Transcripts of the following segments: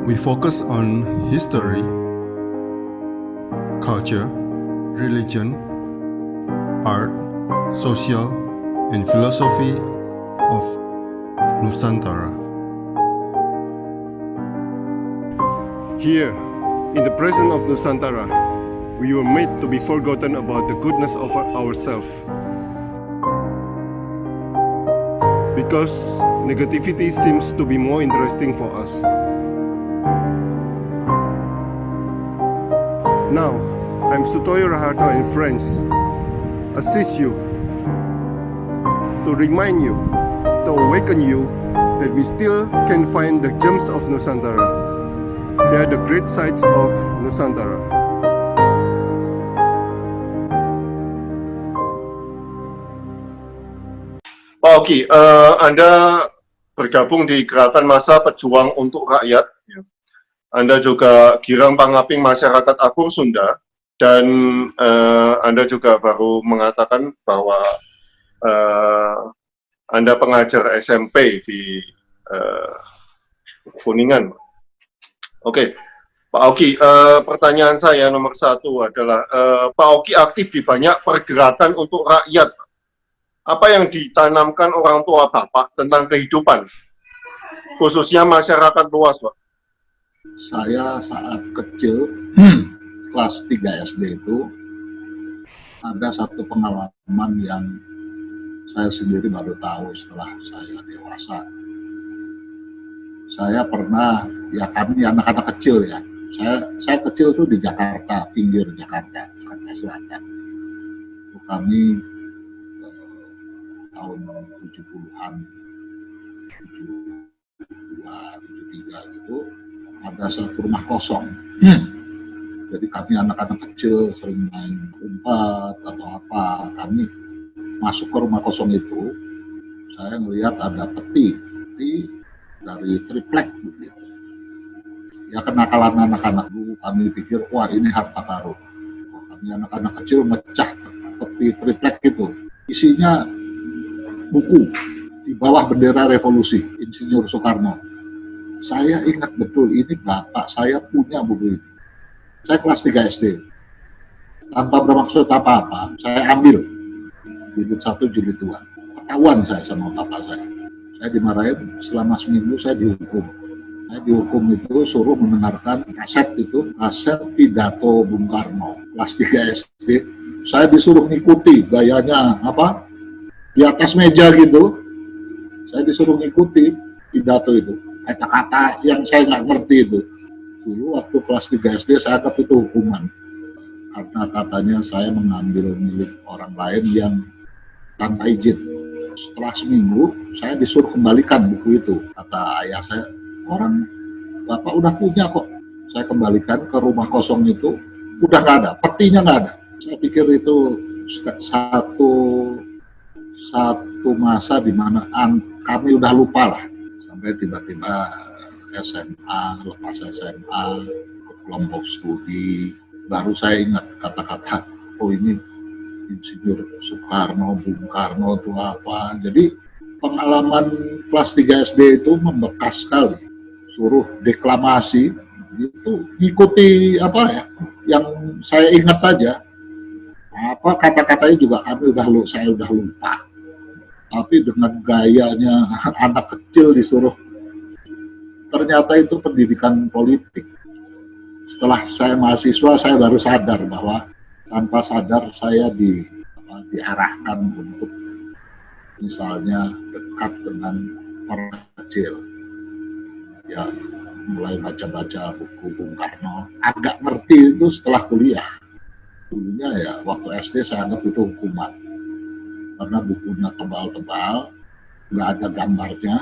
We focus on history, culture, religion, art, social, and philosophy of Nusantara. Here, in the presence of Nusantara, we were made to be forgotten about the goodness of ourselves. Because negativity seems to be more interesting for us. Now, I'm Sutoyo Raharto and friends, assist you, to remind you, to awaken you that we still can find the gems of Nusantara. They are the great sights of Nusantara. Pak Oki, Anda bergabung di Gerakan Massa Pejuang untuk Rakyat. Anda juga girang pangaping masyarakat Akur Sunda, dan Anda juga baru mengatakan bahwa Anda pengajar SMP di Kuningan. Oke, Pak Oki, pertanyaan saya nomor satu adalah, Pak Oki aktif di banyak pergerakan untuk rakyat. Apa yang ditanamkan orang tua Bapak tentang kehidupan, khususnya masyarakat luas, Pak? Saya saat kecil, kelas 3 SD itu, ada satu pengalaman yang saya sendiri baru tahu setelah saya dewasa. Saya pernah, ya kami anak-anak kecil ya, saya kecil itu di Jakarta, pinggir Jakarta Selatan. Kami tahun 70-an, 72, 73 gitu, ada satu rumah kosong. Jadi kami anak-anak kecil sering main umpat atau apa. Kami masuk ke rumah kosong itu, saya melihat ada peti dari triplek begitu. Ya kenakalan anak-anak dulu, kami pikir wah ini harta karun. Kami anak-anak kecil mecah peti triplek itu. Isinya buku di bawah bendera revolusi Insinyur Soekarno. Saya ingat betul, ini bapak saya punya buku itu. Saya kelas 3 SD. Tanpa bermaksud apa-apa, saya ambil jilid 1, jilid 2. Ketahuan saya sama bapak saya. Saya dimarahin selama seminggu, saya dihukum. Saya dihukum itu suruh mendengarkan kaset pidato Bung Karno. Kelas 3 SD. Saya disuruh ngikuti gayanya apa? Di atas meja gitu. Saya disuruh ngikuti pidato itu. Kata-kata yang saya nggak ngerti itu. Dulu waktu kelas 3 SD saya anggap itu hukuman. Karena katanya saya mengambil milik orang lain yang tanpa izin. Setelah seminggu, saya disuruh kembalikan buku itu. Kata ayah saya, orang bapak udah punya kok. Saya kembalikan ke rumah kosong itu, udah nggak ada, petinya nggak ada. Saya pikir itu satu masa di mana kami udah lupa lah. Sampai tiba-tiba SMA, lepas SMA, kelompok studi, baru saya ingat kata-kata, oh ini Insinyur Soekarno, Bung Karno itu apa. Jadi pengalaman kelas 3 SD itu membekas sekali. Suruh deklamasi, itu ngikuti apa ya, yang saya ingat aja. Apa kata-katanya juga saya udah lupa. Tapi dengan gayanya anak kecil disuruh, ternyata itu pendidikan politik. Setelah saya mahasiswa, saya baru sadar bahwa tanpa sadar saya diarahkan untuk misalnya dekat dengan orang kecil. Ya, mulai baca-baca buku Bung Karno. Agak ngerti itu setelah kuliah. Dulunya ya waktu SD saya anggap itu hukuman. Karena bukunya tebal-tebal, nggak ada gambarnya,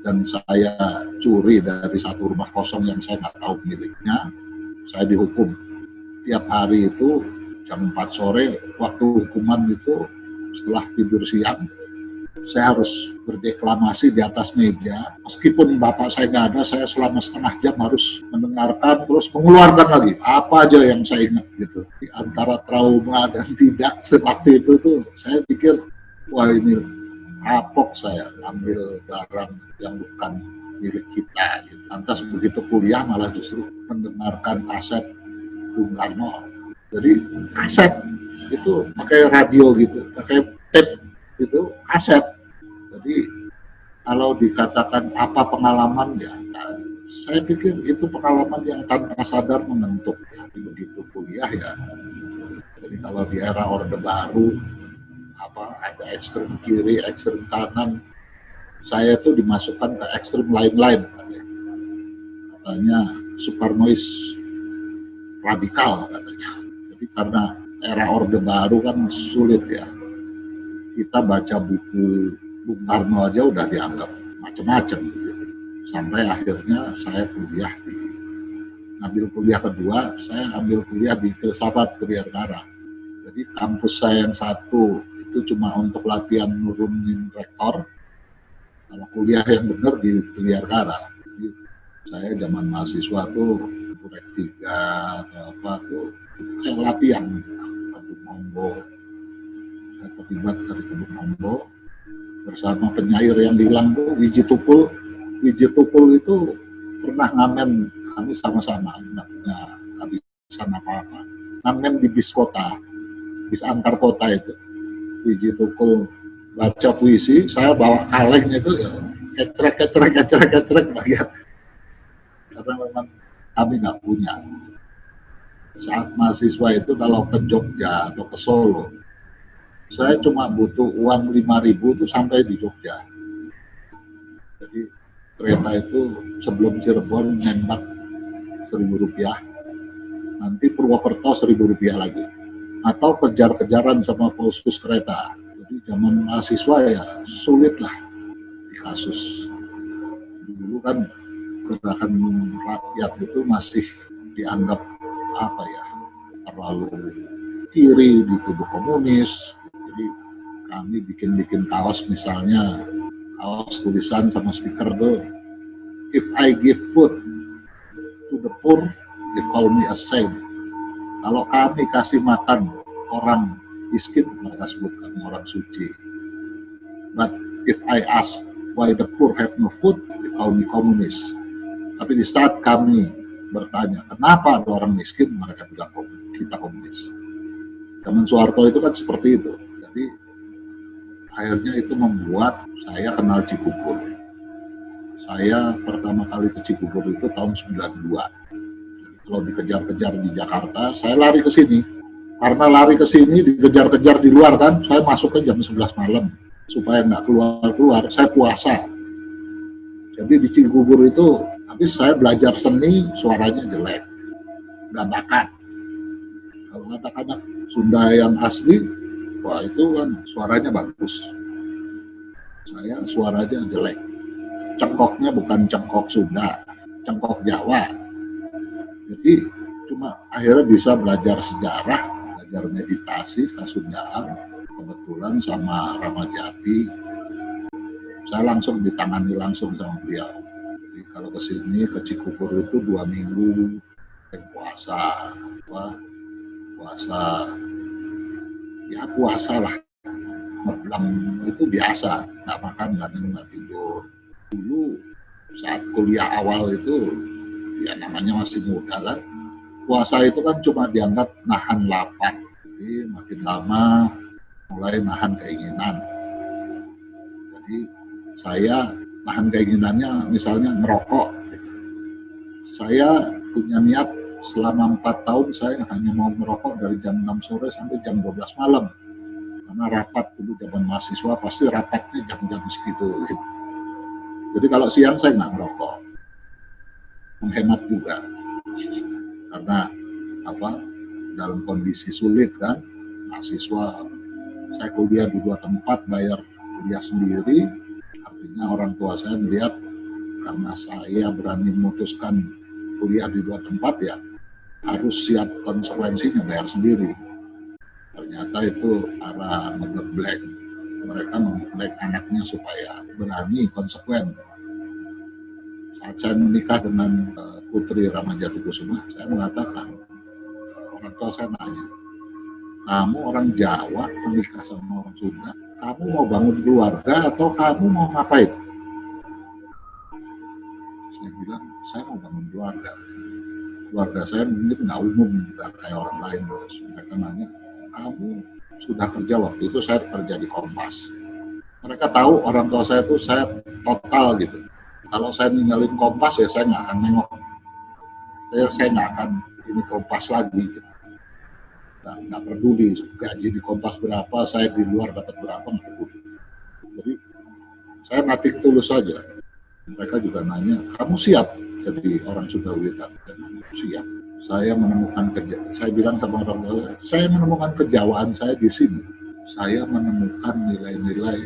dan saya curi dari satu rumah kosong yang saya nggak tahu miliknya. Saya dihukum tiap hari itu jam 4 sore, waktu hukuman itu setelah tidur siang, saya harus berdeklamasi di atas meja. Meskipun bapak saya nggak ada, saya selama setengah jam harus mendengarkan, terus mengeluarkan lagi apa aja yang saya ingat gitu. Di antara trauma dan tidak waktu itu tuh, saya pikir wah ini kapok saya ambil barang yang bukan milik kita. Gitu. Lantas begitu kuliah malah justru mendengarkan kaset Bung Karno. Jadi kaset itu pakai radio gitu, pakai tape itu kaset. Jadi kalau dikatakan apa pengalaman ya, saya pikir itu pengalaman yang tanpa sadar membentuk. Ya. Begitu kuliah ya. Jadi kalau di era Orde Baru ada ekstrem kiri, ekstrem kanan, saya tuh dimasukkan ke ekstrem lain-lain. Katanya Soekarnois radikal katanya. Jadi karena era Orde Baru kan sulit ya. Kita baca buku Bung Karno aja udah dianggap macam-macam gitu. Sampai akhirnya saya ngambil kuliah kedua, saya ambil kuliah di Filsafat Triarkara. Jadi kampus saya yang satu itu cuma untuk latihan nurunin rektor. Kalau kuliah yang benar di Triarkara. Jadi saya zaman mahasiswa tuh Rek 3 atau apa tuh kayak latihan gitu. Kebun Monggo. Saya terlibat dari Kebun Monggo bersama penyair yang hilang tuh Wiji Tukul. Wiji Tukul itu pernah ngamen kami sama-sama, nggak punya habisan apa-apa. Ngamen di bis kota, bis antar kota itu. Wiji Tukul baca puisi, saya bawa kaleng itu ya, kecerek bagian. Karena memang kami nggak punya. Saat mahasiswa itu kalau ke Jogja atau ke Solo, saya cuma butuh uang 5.000 tuh sampai di Jogja. Jadi kereta itu sebelum Cirebon nembak Rp1.000, nanti Purwokerto Rp1.000 lagi, atau kejar-kejaran sama khusus kereta. Jadi zaman mahasiswa ya sulit lah di kasus. Dulu kan gerakan rakyat itu masih dianggap terlalu kiri di tubuh komunis. Jadi kami bikin kaos, misalnya kaos tulisan sama stiker tuh, if I give food to the poor, they call me a saint. Kalau kami kasih makan orang miskin, mereka sebut kami orang suci. But if I ask why the poor have no food, they call me communist. Tapi di saat kami bertanya kenapa ada orang miskin, mereka bilang kita komunis. Zaman Soeharto itu kan seperti itu. Jadi akhirnya itu membuat saya kenal Cibubur. Saya pertama kali ke Cibubur itu tahun 92. Jadi kalau dikejar-kejar di Jakarta, saya lari ke sini. Karena lari ke sini dikejar-kejar di luar kan, saya masuk ke jam 11 malam supaya nggak keluar-keluar. Saya puasa. Jadi di Cibubur itu, habis saya belajar seni, suaranya jelek, nggak bakat. Kalau anak-anak Sunda yang asli, wah itu kan suaranya bagus. Saya suaranya jelek. Cengkoknya bukan cengkok Sunda, cengkok Jawa. Jadi cuma akhirnya bisa belajar sejarah, belajar meditasi, Kasundaan, kebetulan sama Ramajati. Saya langsung ditangani langsung sama beliau. Jadi kalau ke sini ke Cibubur itu 2 minggu puasa lah. Ngeblang itu biasa, nggak makan, nggak tidur. Dulu saat kuliah awal itu, ya namanya masih muda kan, puasa itu kan cuma dianggap nahan lapar. Jadi makin lama mulai nahan keinginan. Jadi saya nahan keinginannya misalnya merokok. Saya punya niat selama 4 tahun saya hanya mau merokok dari jam 6 sore sampai jam 12 malam. Karena rapat dulu zaman mahasiswa pasti rapatnya jam-jam segitu. Gitu. Jadi kalau siang saya nggak merokok. Menghemat juga. Karena dalam kondisi sulit kan, mahasiswa saya kuliah di 2 tempat, bayar kuliah sendiri. Artinya orang tua saya melihat karena saya berani memutuskan kuliah di 2 tempat ya harus siap konsekuensinya, bayar sendiri. Ternyata itu arah ngeblek. Mereka ngeblek anaknya supaya berani konsekuen. Saat saya menikah dengan Putri Ramajati Kusuma, saya mengatakan, orang tua saya nanya, kamu orang Jawa menikah sama orang Sunda, kamu mau bangun keluarga atau kamu mau ngapain? bilang, saya mau bangun keluarga. Keluarga saya mungkin nggak umum, nggak kayak orang lain. Terus mereka nanya, kamu sudah kerja? Waktu itu saya kerja di Kompas. Mereka tahu orang tua saya itu saya total gitu. Kalau saya ninggalin Kompas ya saya nggak akan nengok. Saya nggak akan ini Kompas lagi gitu. Nggak peduli gaji di Kompas berapa, saya di luar dapat berapa, nggak peduli. Jadi saya nating tulus saja. Mereka juga nanya, kamu siap jadi orang Sunda Wiwitan? Siap. Saya menemukan saya bilang sama orang tua, saya menemukan kejawaan saya di sini. Saya menemukan nilai-nilai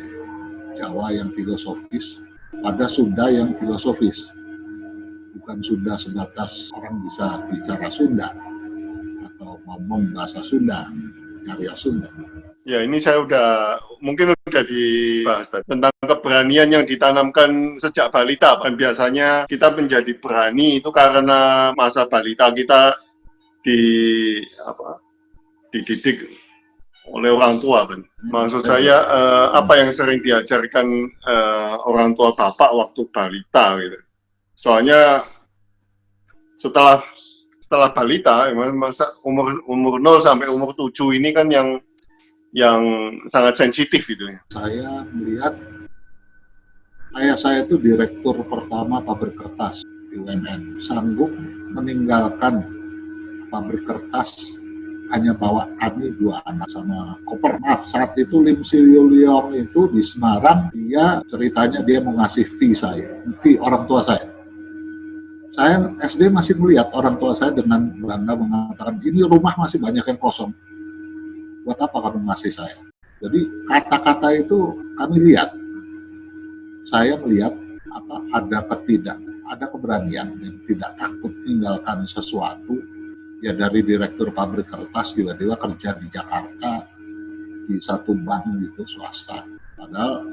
Jawa yang filosofis pada Sunda yang filosofis. Bukan Sunda sebatas orang bisa bicara Sunda atau ngomong bahasa Sunda, karya Sunda. Ya, ini saya mungkin udah dibahas tadi, tentang keberanian yang ditanamkan sejak balita. Kan biasanya kita menjadi berani itu karena masa balita kita dididik oleh orang tua kan. Maksud saya apa yang sering diajarkan orang tua bapak waktu balita gitu. Soalnya setelah balita, masa umur 0 sampai umur 7 ini kan yang sangat sensitif gitu ya. Saya melihat ayah saya itu direktur pertama pabrik kertas di BUMN, sanggup meninggalkan pabrik kertas hanya bawa kami 2 anak sama koper. Maaf, saat itu Lim Silyuliong itu di Semarang, dia ceritanya dia mau ngasih fee orang tua saya. Saya SD masih melihat orang tua saya dengan bangga mengatakan, ini rumah masih banyak yang kosong. Buat apa kamu ngasih saya? Jadi kata-kata itu kami lihat. Saya melihat ada keberanian yang tidak takut meninggalkan sesuatu. Ya dari direktur pabrik kertas tiba-tiba kerja di Jakarta di satu bank gitu swasta. Padahal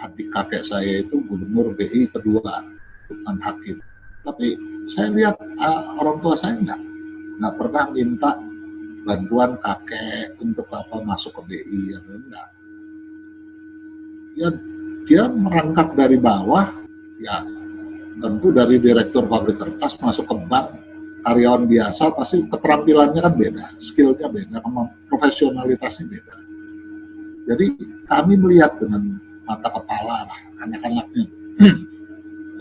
adik kakek saya itu gubernur BI kedua, bukan hakim. Tapi saya lihat orang tua saya nggak pernah minta bantuan kakek untuk masuk ke BI atau enggak. Ya, dia merangkak dari bawah, ya tentu dari direktur pabrik kertas masuk ke bank, karyawan biasa pasti keterampilannya kan beda, skillnya beda, profesionalitasnya beda. Jadi kami melihat dengan mata kepala lah anak-anaknya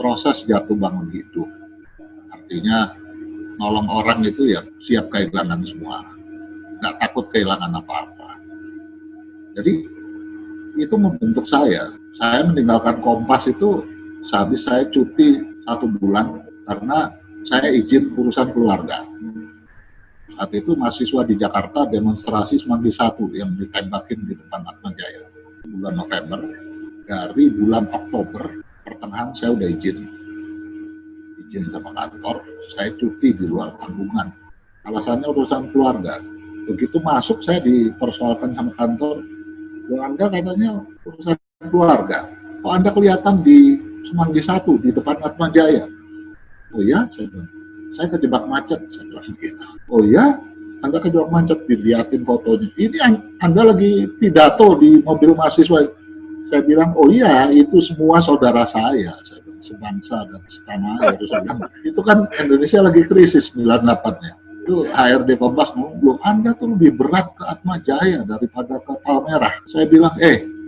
proses jatuh bangun itu. Artinya nolong orang itu ya siap kehilangan semua, nggak takut kehilangan apa-apa. Jadi itu membentuk saya. Saya meninggalkan Kompas itu sehabis saya cuti 1 bulan karena saya izin urusan keluarga. Saat itu mahasiswa di Jakarta demonstrasi Semanggi 1 yang ditembakin di depan Atmajaya bulan November. Dari bulan Oktober pertengahan saya udah izin sama kantor, saya cuti di luar tanggungan. Alasannya urusan keluarga. Begitu masuk saya dipersoalkan sama kantor, Anda katanya urusan keluarga. Kok Anda kelihatan di Semanggi 1 di depan Atmajaya? Oh ya, saya kejebak macet, saya bilang gitu. Oh ya, Anda kejebak macet, dilihatin fotonya. Ini Anda lagi pidato di mobil mahasiswa. Saya bilang, oh iya, itu semua saudara saya bilang, sebangsa dan setanah air. Saya bilang, itu kan Indonesia lagi krisis 98-nya. Itu HRD Kompas ngomong, Anda tuh lebih berat ke Atmajaya daripada ke Palmerah. Saya bilang,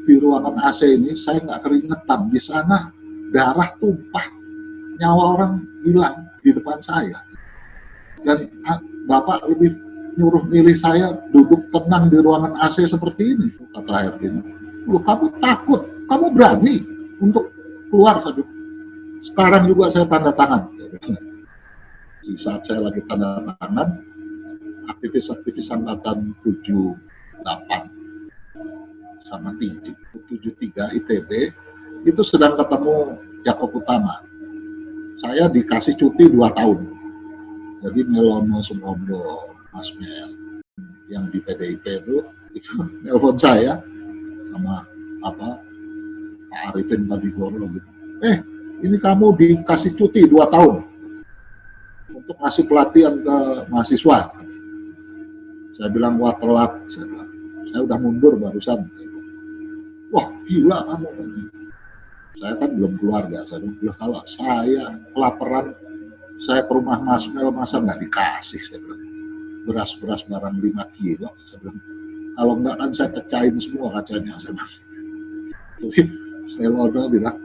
di ruangan AC ini saya nggak keringetan, di sana darah tumpah, nyawa orang hilang di depan saya. Dan Bapak lebih nyuruh milih saya duduk tenang di ruangan AC seperti ini, kata HRD. Kamu takut, kamu berani untuk keluar saja. Sekarang juga saya tanda tangan. Di saat saya lagi tanda tangan, aktivis-aktivis angkatan 78 sama 73 ITB itu sedang ketemu Jakob Utama. Saya dikasih cuti 2 tahun. Jadi Melono Sumondo, Mas Mel, yang di PDIP itu nelfon saya sama Pak Arifin Badigoro gitu. Ini kamu dikasih cuti 2 tahun untuk ngasih pelatihan ke mahasiswa. Saya bilang, wah telat. Saya udah mundur barusan. Wah gila kamu. Saya kan belum keluarga. Saya bilang, kalau saya kelaparan, saya ke rumah Mas Mel, masa nggak dikasih? Saya bilang, beras-beras barang 5 kilo. Saya bilang, kalau enggak kan saya pecahin semua kacanya. Saya bilang. Jadi saya bilang,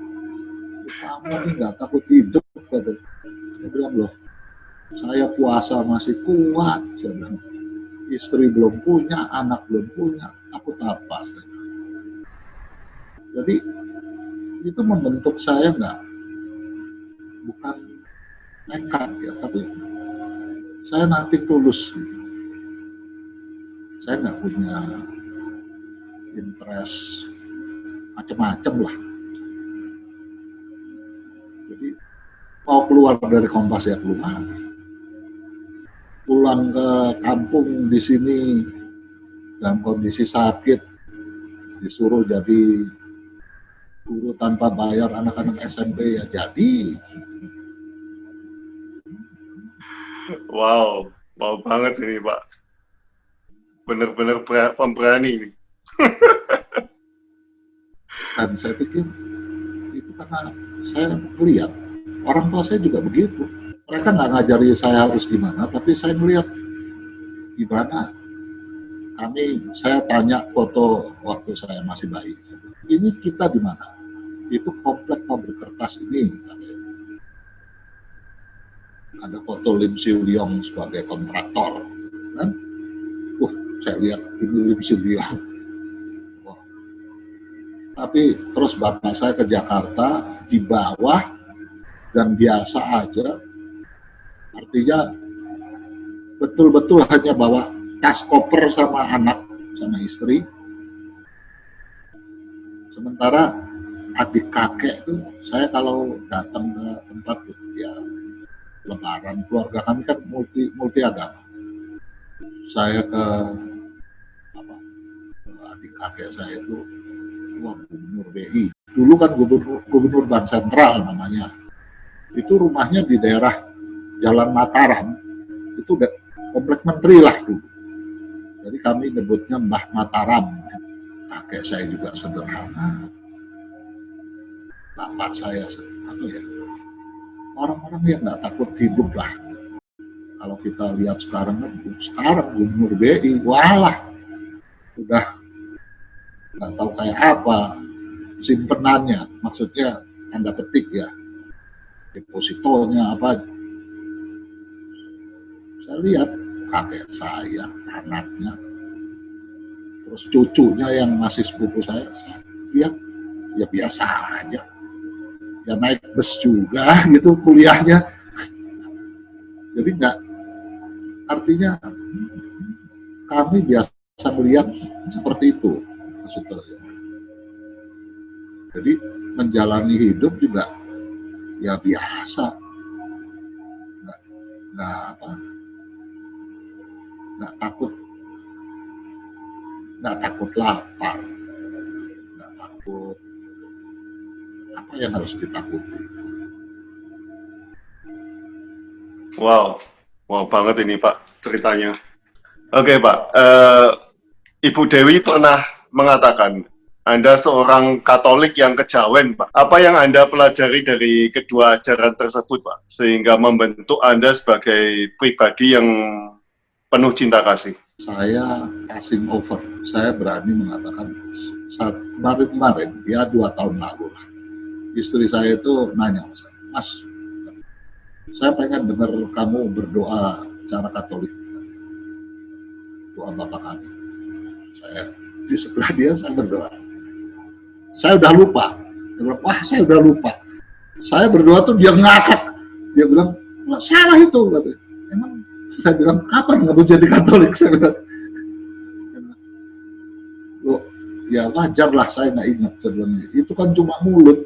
kamu ini nggak takut hidup? Saya bilang, loh, saya puasa masih kuat. Saya bilang, istri belum punya, anak belum punya, takut apa? Jadi itu membentuk saya bukan nekat ya, tapi saya nanti tulus. Saya nggak punya interest macam-macam lah. Jadi mau keluar dari Kompas ya keluar. Pulang ke kampung di sini dalam kondisi sakit, disuruh jadi guru tanpa bayar anak-anak SMP ya jadi. Wow, wow banget ini Pak. Benar-benar pemberani ini. Dan saya pikir itu karena saya melihat orang tua saya juga begitu. Mereka nggak ngajari saya harus gimana, tapi saya melihat gimana. Saya tanya foto waktu saya masih bayi. Ini kita di mana? Itu komplek pabrik kertas ini. Ada foto Lim Siu Leong sebagai kontraktor, kan? Saya lihat ini Lim Siu Leong. Wah. Tapi terus bapak saya ke Jakarta di bawah dan biasa aja. Artinya betul-betul hanya bawa tas koper sama anak sama istri. Sementara adik kakek tuh, saya kalau datang ke tempat ya lebaran, keluarga kami kan multi agama. Saya ke adik kakek saya itu gubernur BI. Dulu kan gubernur Bank Sentral namanya. Itu rumahnya di daerah Jalan Mataram. Itu udah komplek menteri lah dulu. Jadi kami nyebutnya Mbah Mataram. Kakek saya juga sederhana. Bapak saya orang-orang yang nggak takut hidup lah. Kalau kita lihat sekarang gubernur BI, walah, udah nggak tahu kayak apa simpenannya, maksudnya tanda petik ya, depositonya apa. Saya lihat kakek saya, anaknya, terus cucunya yang masih sepupu saya lihat ya biasa aja. Ya naik bus juga gitu kuliahnya. Jadi artinya kami biasa melihat seperti itu maksudnya. Jadi menjalani hidup juga ya biasa, nggak takut lapar, nggak takut apa yang harus ditakuti. Wow, wow banget ini Pak ceritanya. Oke Pak, Ibu Dewi pernah mengatakan Anda seorang Katolik yang kejawen Pak. Apa yang Anda pelajari dari kedua ajaran tersebut Pak, sehingga membentuk Anda sebagai pribadi yang penuh cinta kasih? Saya passing over, saya berani mengatakan kemarin, ya 2 tahun lalu lah. Istri saya itu nanya, Mas, saya pengen dengar kamu berdoa cara Katolik, doa Bapak kami. Saya di sebelah dia, saya berdoa. Saya udah lupa. Dia bilang, wah saya udah lupa. Saya berdoa tuh dia ngakak. Dia bilang, salah itu. Emang saya bilang, kapan kamu jadi Katolik? Saya bilang, loh, ya wajar lah saya nggak ingat sebenarnya. Itu kan cuma mulut.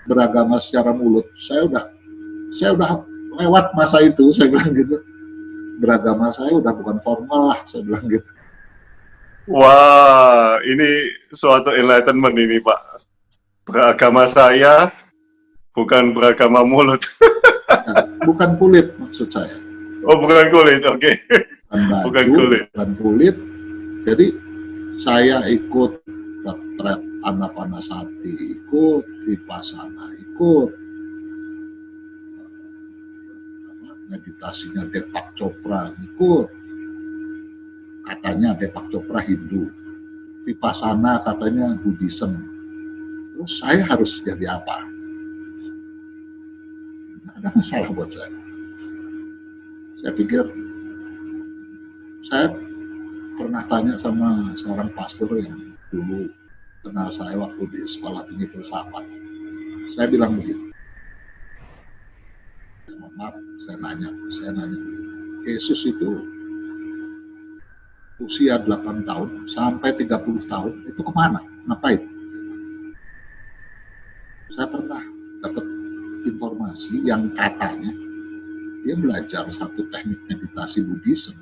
Beragama secara mulut, saya udah lewat masa itu, saya bilang gitu. Beragama saya udah bukan formal lah, saya bilang gitu. Wah, ini suatu enlightenment ini Pak. Beragama saya bukan beragama mulut. Bukan kulit maksud saya. Oh, bukan kulit, oke. Bukan kulit. Jadi saya ikut retret Anapanasati ikut, Vipassana ikut, meditasinya Deepak Chopra ikut, katanya Deepak Chopra Hindu, Vipassana katanya Buddhism. Terus saya harus jadi apa? Nggak ada masalah buat saya. Saya pikir, saya pernah tanya sama seorang pastor yang dulu kenal saya waktu di sekolah tinggi filsafat. Saya bilang begitu. Maaf, saya nanya, Yesus itu usia 8 tahun sampai 30 tahun itu kemana? Ngapain? Saya pernah dapat informasi yang katanya dia belajar satu teknik meditasi Buddhism.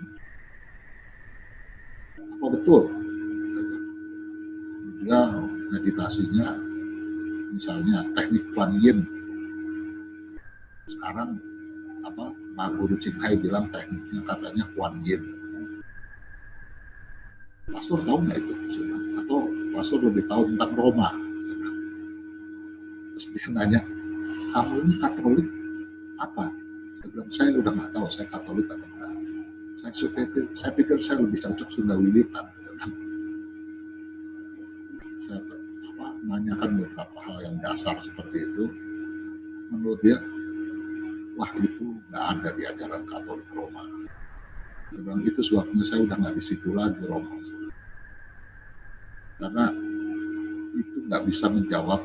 Apa betul? Dia meditasinya misalnya teknik Kuan Yin. Sekarang Pak Guru Ching Hai bilang tekniknya katanya Kuan Yin. Pastor tahu nggak itu? Atau pastor lebih tahu tentang Roma? Terus dia nanya, kamu ini Katolik apa? Saya bilang, saya udah nggak tahu saya Katolik atau enggak. Saya pikir saya lebih cocok Sunda Wiwitan. Saya menanyakan beberapa hal yang dasar seperti itu. Menurut dia, wah itu nggak ada di ajaran Katolik Roma. Saya bilang, itu sebabnya saya udah nggak di situ lagi Roma. Karena itu nggak bisa menjawab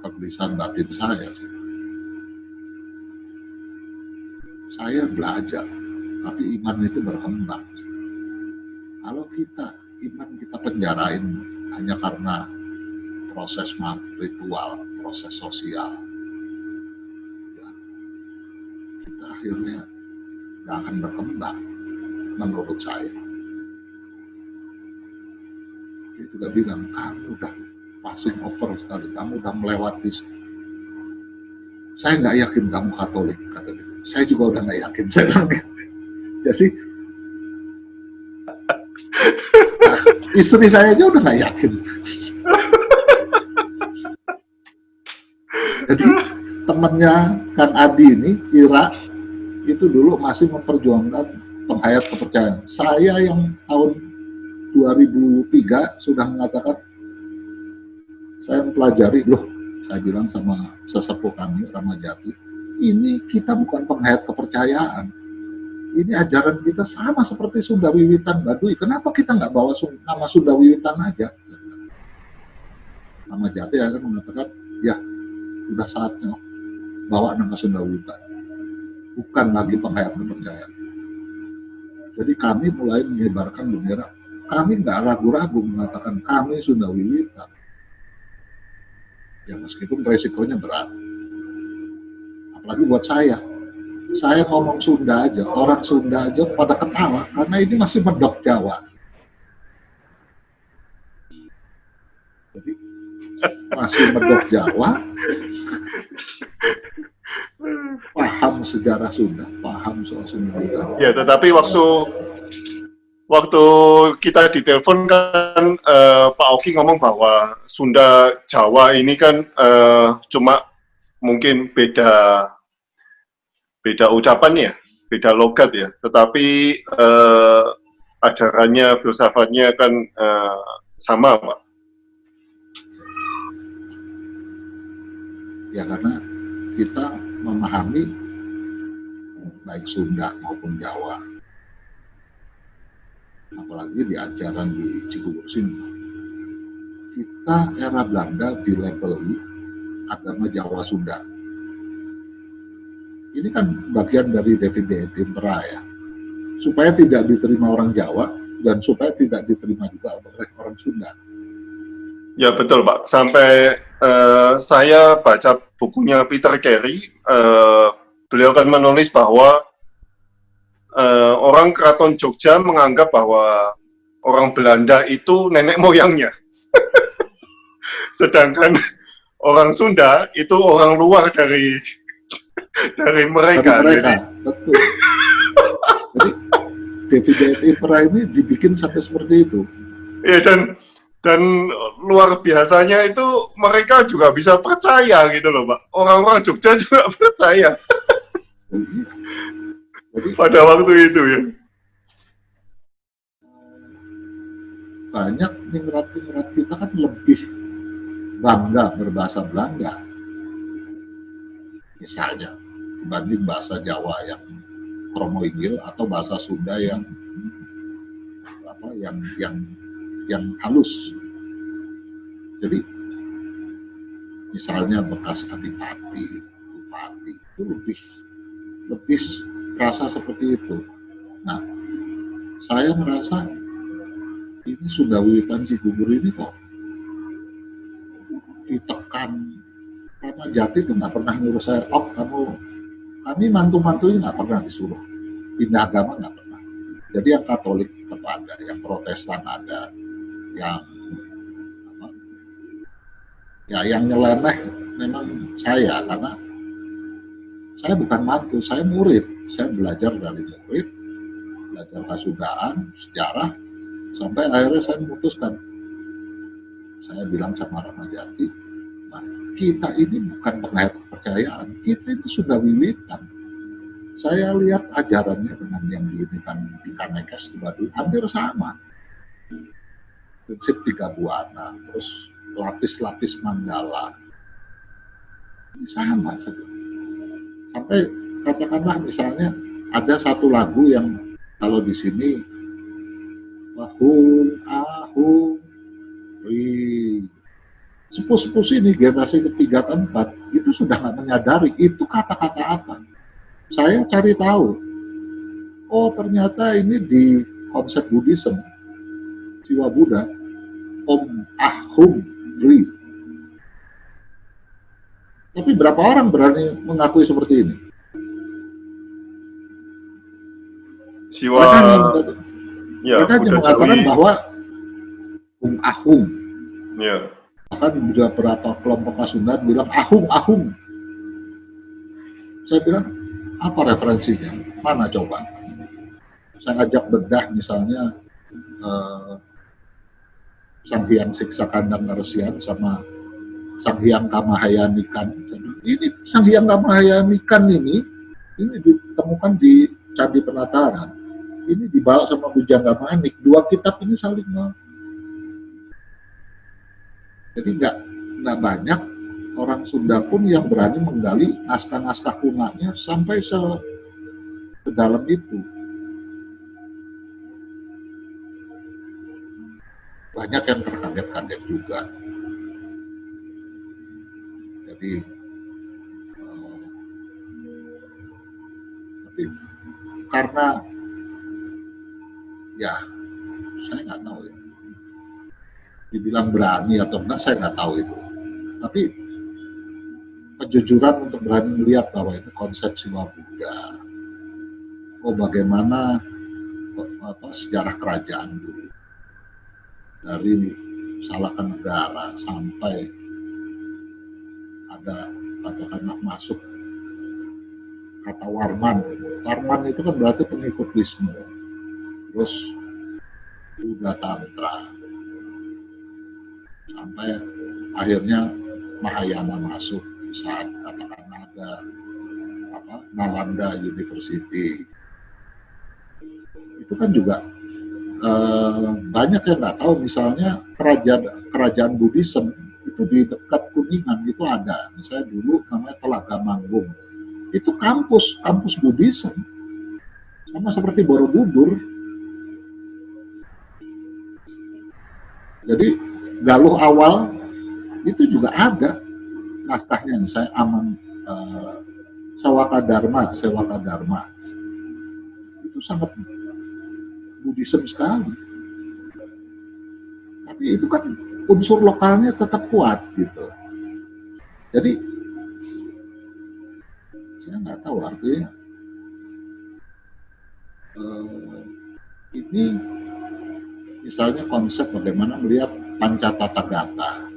kegelisahan batin saya. Saya belajar, tapi iman itu berkembang. Kalau iman kita penjarain hanya karena proses ritual, proses sosial, ya, kita akhirnya nggak akan berkembang, menurut saya. Dia juga bilang, kamu udah passing over sekali, kamu udah melewati. Saya nggak yakin kamu Katolik, kata dia. Saya juga udah nggak yakin, saya bilang. Jadi istri saya aja udah nggak yakin. Jadi temannya Kang Adi ini, Ira, itu dulu masih memperjuangkan penghayat kepercayaan. Saya yang tahun 2003 sudah mengatakan, saya mempelajari, loh, saya bilang sama sesepuh kami, Ramajati, ini kita bukan penghayat kepercayaan. Ini ajaran kita sama seperti Sunda Wiwitan Baduy. Kenapa kita nggak bawa nama Sunda Wiwitan aja? Ramajati akan mengatakan, ya, sudah saatnya bawa nama Sunda Wiwitan. Bukan lagi penghayat kepercayaan. Jadi kami mulai menyebarkan bendera. Kami nggak ragu-ragu mengatakan kami Sunda Wiwitan. Ya meskipun resikonya berat. Apalagi buat saya ngomong Sunda aja, orang Sunda aja pada ketawa karena ini masih medok Jawa. Jadi masih medok Jawa, paham sejarah Sunda, paham soal Sunda. Ya, tetapi waktu kita ditelepon kan Pak Oki ngomong bahwa Sunda Jawa ini kan cuma mungkin beda ucapan ya, beda logat ya, tetapi ajarannya, filsafatnya kan sama, Pak. Ya karena kita memahami baik Sunda maupun Jawa, apalagi di ajaran di Cibubur sini, kita era Belanda dilabeli agama Jawa Sunda. Ini kan bagian dari Divide et Impera ya, supaya tidak diterima orang Jawa dan supaya tidak diterima juga oleh orang Sunda. Ya betul Pak, sampai saya baca bukunya Peter Carey, beliau kan menulis bahwa orang Keraton Jogja menganggap bahwa orang Belanda itu nenek moyangnya. Sedangkan orang Sunda itu orang luar dari mereka. Betul. Jadi Divide et Impera ini dibikin sampai seperti itu. Ya, dan Dan luar biasanya itu mereka juga bisa percaya gitu loh, Pak. Orang-orang Jogja juga percaya Jadi pada waktu itu ya. banyak ningrat-ningrat kita kan lebih bangga berbahasa Belanda, misalnya, dibanding bahasa Jawa yang kromoinggil atau bahasa Sunda yang apa yang halus. Jadi misalnya bekas adipati, bupati itu lebih rasa seperti itu. Nah, saya merasa ini Sunda Wiwitan Cigugur ini kok ditekan. Karena Jati itu nggak pernah nyuruh saya, kami mantu-mantunya nggak pernah disuruh pindah agama, nggak pernah. Jadi yang Katolik tetap ada, yang Protestan ada, yang yang nyeleneh memang saya, karena saya bukan mantu, saya murid. Saya belajar dari murid, belajar Kasundaan, sejarah, sampai akhirnya saya memutuskan. Saya bilang sama Ramajati, nah, kita ini bukan pengait kepercayaan, kita itu sudah wiwitan. Saya lihat ajarannya dengan yang diinikan di Kanekes di Baduy hampir sama. Prinsip 3 buana, terus lapis-lapis mandala. Ini sama saja. Sampai katakanlah misalnya ada satu lagu yang kalau di sini ahung sepuh-sepuh sini generasi ketiga keempat itu sudah nggak menyadari itu kata-kata apa. Saya cari tahu, oh ternyata ini di konsep Buddhism, Siwa Buddha, Om Ahum Ri. Tapi berapa orang berani mengakui seperti ini? Siwa mereka hanya mengatakan bahwa Ahum. Ya. Bahkan beberapa kelompok Pasundan bilang ahung. Saya bilang, apa referensinya? Mana coba? Saya ajak bedah misalnya Sang Hyang Siksa Kandang Naresian sama Sang Hyang Kamahayanikan. Ini Sang Hyang Kamahayanikan ini ditemukan di Candi Penataran. Ini dibawa sama Bujangga Manik. Dua kitab ini saling jadi nggak banyak orang Sunda pun yang berani menggali naskah-naskah kunanya sampai sedalam itu. Banyak yang terkaget-kaget juga. Jadi, tapi karena ya saya nggak tahu ya. Dibilang berani atau enggak saya nggak tahu itu, tapi kejujuran untuk berani melihat bahwa itu konsep Siwa Buddha, bagaimana sejarah kerajaan dulu dari Salaka Negara sampai ada katakanlah masuk kata Warman itu kan berarti pengikut Wisnu, terus Buddha Tantra, sampai akhirnya Mahayana masuk di saat katakanlah ada Nalanda University. Itu kan juga banyak yang nggak tahu, misalnya kerajaan Buddhism itu di dekat Kuningan itu ada, misalnya dulu namanya Telaga Manggung, itu kampus Buddhism, sama seperti Borobudur. Jadi Galuh awal itu juga ada naskahnya, misalnya Aman Sewaka Dharma itu sangat Buddhism sekali, tapi itu kan unsur lokalnya tetap kuat gitu. Jadi saya nggak tahu artinya ini misalnya konsep bagaimana melihat Pancatathagata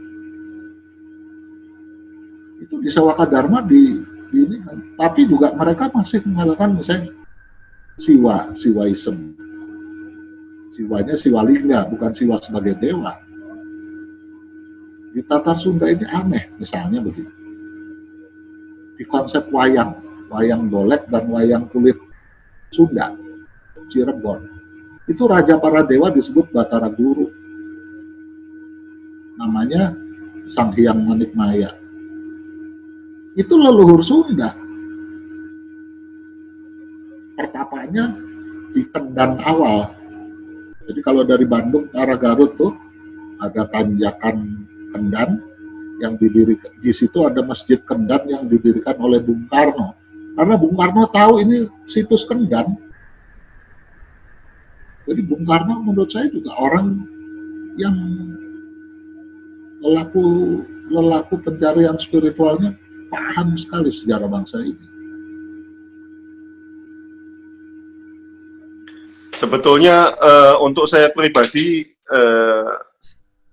itu di Sewaka Dharma di ini kan, tapi juga mereka masih mengatakan misalnya Siwaism, Siwanya Siwalingga, bukan Siwa sebagai dewa. Di Tatar Sunda ini aneh, misalnya begitu. Di konsep wayang golek dan wayang kulit Sunda, Cirebon, itu raja para dewa disebut Batara Guru. Namanya Sang Hyang Manikmaya. Itu leluhur Sunda. Pertapanya di Kendan awal. Jadi kalau dari Bandung ke arah Garut tuh ada tanjakan Kendan yang didirikan, di situ ada Masjid Kendan yang didirikan oleh Bung Karno. Karena Bung Karno tahu ini situs Kendan. Jadi Bung Karno menurut saya juga orang yang lelaku pencarian spiritualnya paham sekali sejarah bangsa ini. Sebetulnya untuk saya pribadi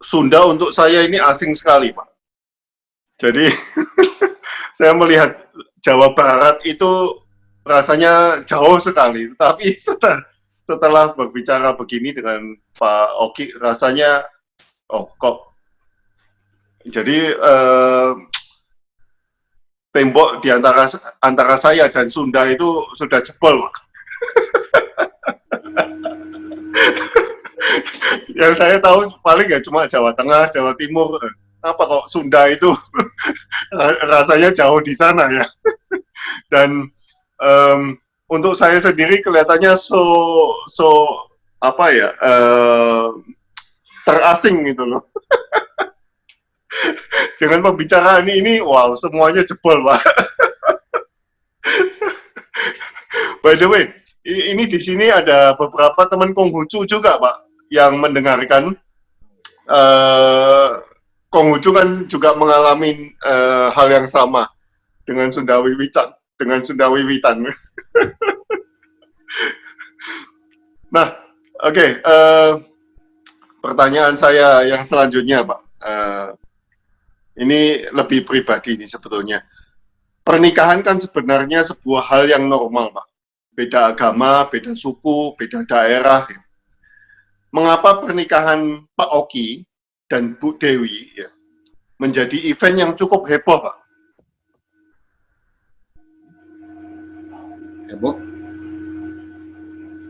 Sunda untuk saya ini asing sekali, Pak. Jadi saya melihat Jawa Barat itu rasanya jauh sekali. Tapi setelah berbicara begini dengan Pak Oki, rasanya kok. Jadi tembok di antara saya dan Sunda itu sudah jebol, Pak. Yang saya tahu paling ya cuma Jawa Tengah, Jawa Timur. Apa kok Sunda itu rasanya jauh di sana ya. Dan untuk saya sendiri kelihatannya apa ya, terasing gitu loh. Dengan pembicaraan ini, wow, semuanya jebol, Pak. By the way, ini di sini ada beberapa teman Konghucu juga, Pak, yang mendengarkan. Konghucu kan juga mengalami hal yang sama dengan Sunda Wiwitan. Nah, oke, pertanyaan saya yang selanjutnya, Pak. Ini lebih pribadi nih sebetulnya. Pernikahan kan sebenarnya sebuah hal yang normal, Pak. Beda agama, beda suku, beda daerah. Ya. Mengapa pernikahan Pak Oki dan Bu Dewi ya, menjadi event yang cukup heboh, Pak? Heboh?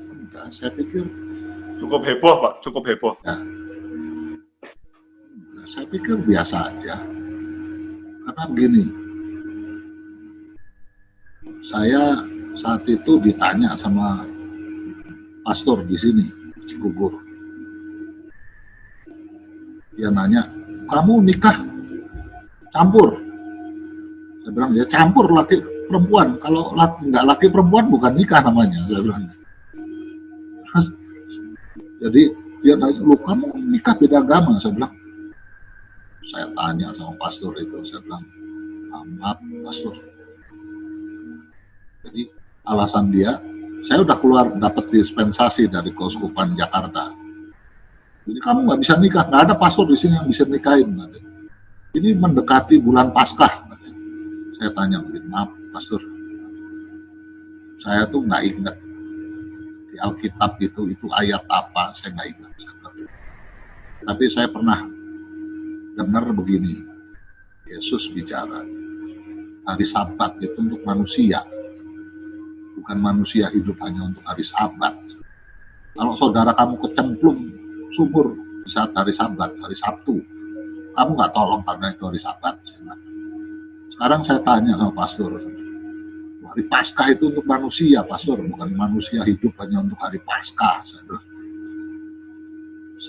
Enggak, saya pikir cukup heboh, Pak, cukup heboh. Ya. Saya pikir biasa aja. Karena begini, saya saat itu ditanya sama pastor di sini, Cigugur. Dia nanya, kamu nikah campur? Saya bilang, ya campur laki perempuan. Kalau nggak laki perempuan bukan nikah namanya. Saya bilang. Jadi dia nanya, lu kamu nikah beda agama? Saya bilang. Saya tanya sama pastor itu, saya bilang, maaf pastor. Jadi alasan dia, saya udah keluar dapat dispensasi dari Keuskupan Jakarta. Jadi kamu nggak bisa nikah, nggak ada pastor di sini yang bisa nikahin. Ini mendekati bulan Paskah. Saya tanya, maaf pastor, saya tuh nggak ingat di Alkitab itu ayat apa, saya nggak ingat. Tapi saya pernah dengar begini, Yesus bicara, hari Sabat itu untuk manusia, bukan manusia hidup hanya untuk hari Sabat. Kalau saudara kamu kecemplung sumur di saat hari Sabat, hari Sabtu, kamu nggak tolong karena itu hari Sabat. Sekarang saya tanya sama pastor, hari Paskah itu untuk manusia, pastor, bukan manusia hidup hanya untuk hari Paskah.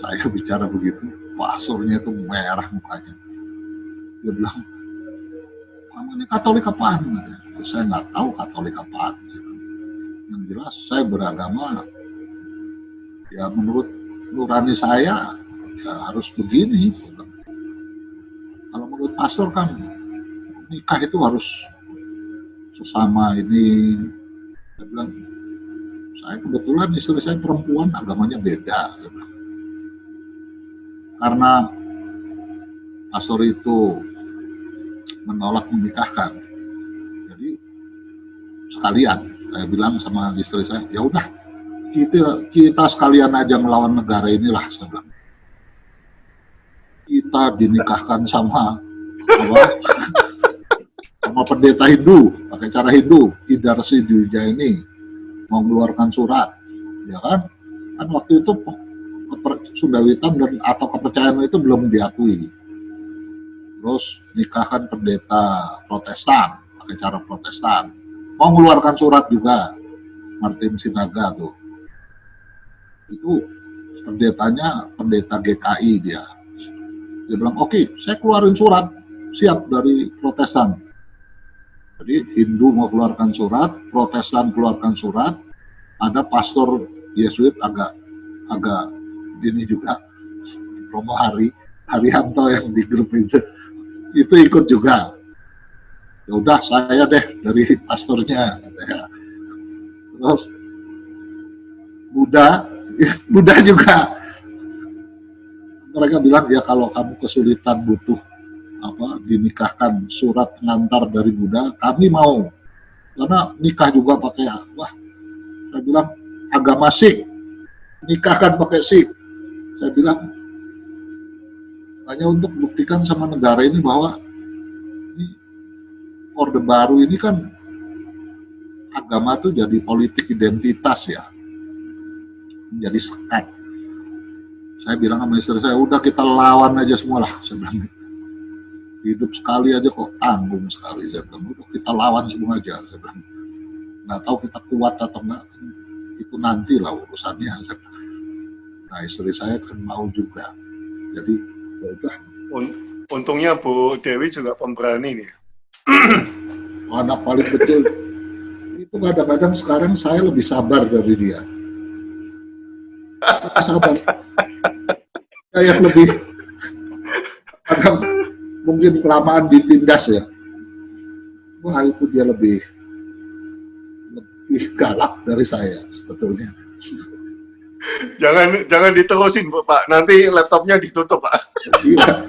Saya bicara begitu, pastornya itu merah mukanya. Dia bilang, kamu ini Katolik apaan? Saya nggak tahu Katolik apaan. Yang jelas saya beragama, ya menurut nurani saya, ya harus begini. Kalau menurut pastor kan, nikah itu harus sesama ini. Saya bilang, saya kebetulan istri saya perempuan, agamanya beda. Karena pastor itu menolak menikahkan, jadi sekalian saya bilang sama istri saya, ya udah kita sekalian aja melawan negara inilah. Saya bilang, kita dinikahkan sama apa sama pendeta Hindu pakai cara Hindu. Idarsi Dwija ini mau mengeluarkan surat, ya kan? Kan waktu itu Sundawitan dan atau kepercayaan itu belum diakui. Terus nikahkan pendeta Protestan pakai cara Protestan. Mau mengeluarkan surat juga, Martin Sinaga tuh. Itu pendetanya pendeta GKI dia. Dia bilang, oke, saya keluarin surat, siap dari Protestan. Jadi Hindu mau keluarkan surat, Protestan keluarkan surat, ada pastor Yesuit agak ini juga, Romo Haryanto yang di grup itu ikut juga. Ya udah saya deh dari pastornya, katanya. Terus Buddha juga mereka bilang ya kalau kamu kesulitan butuh dinikahkan surat pengantar dari Buddha, kami mau, karena nikah juga pakai saya bilang agama Sikh, nikahkan pakai Sikh. Saya bilang hanya untuk buktikan sama negara ini bahwa ini Orde Baru ini kan agama tuh jadi politik identitas ya, menjadi sekat. Saya bilang sama istri saya, udah kita lawan aja semua lah, saya bilang. Hidup sekali aja kok tanggung sekali, saya bilang. Udah kita lawan semua aja, saya bilang. Nggak tahu kita kuat atau enggak, itu nanti lah urusannya. Saya bilang. Nah istri saya kan mau juga, jadi ya udah. Untungnya Bu Dewi juga pemberani nih. Anak paling kecil itu kadang-kadang sekarang saya lebih sabar dari dia. Sabar. Saya lebih kadang mungkin kelamaan ditindas ya. Wah itu dia lebih galak dari saya sebetulnya. Jangan diterusin Bu, Pak. Nanti laptopnya ditutup, Pak. Iya.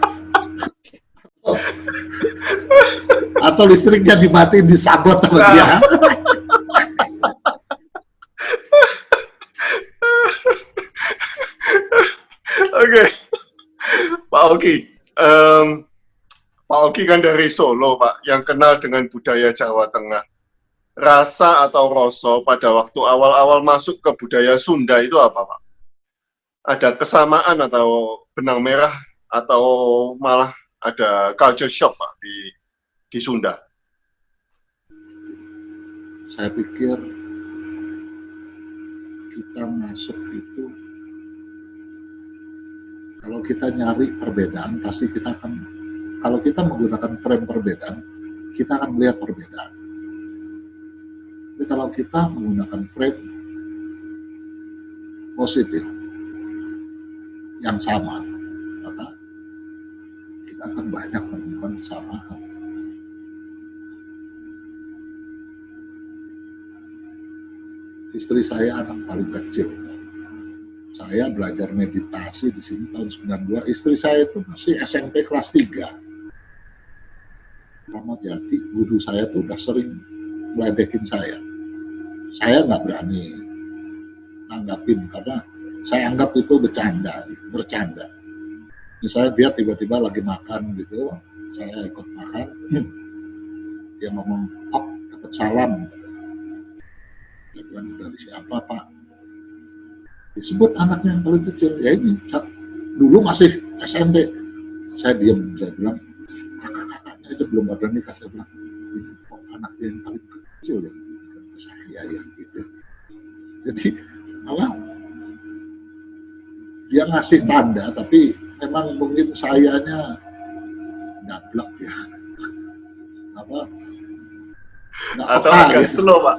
Atau listriknya dimatiin, disabot sama dia. Oke. Pak Oki. Pak Oki kan dari Solo, Pak, yang kenal dengan budaya Jawa Tengah. Rasa atau rasa pada waktu awal-awal masuk ke budaya Sunda itu apa, Pak? Ada kesamaan atau benang merah atau malah ada culture shock, Pak, di Sunda? Saya pikir kita masuk itu, kalau kita nyari perbedaan, pasti kita akan, kalau kita menggunakan frame perbedaan, kita akan melihat perbedaan. Tapi kalau kita menggunakan frame positif yang sama, maka kita akan banyak menemukan kesamaan. Istri saya anak paling kecil. Saya belajar meditasi di sini tahun 92. Istri saya itu masih SMP kelas 3. Ramat Jati, guru saya tuh udah sering meledekin saya. Saya nggak berani nanggapin karena saya anggap itu bercanda. Misalnya dia tiba-tiba lagi makan gitu, saya ikut makan, dia ngomong, "Oh, dapat salam." Dia bilang, "Dari siapa, Pak?" Disebut anaknya yang paling kecil, ya ini, dulu masih SMP. Saya diam, saya bilang, kakak-kakaknya itu belum ada nikah. Saya bilang, ini kok anaknya yang paling kecil ya, saya ya gitu. Jadi malah dia ngasih tanda, tapi memang mungkin sayanya gablek ya. Atau agak slow, Pak.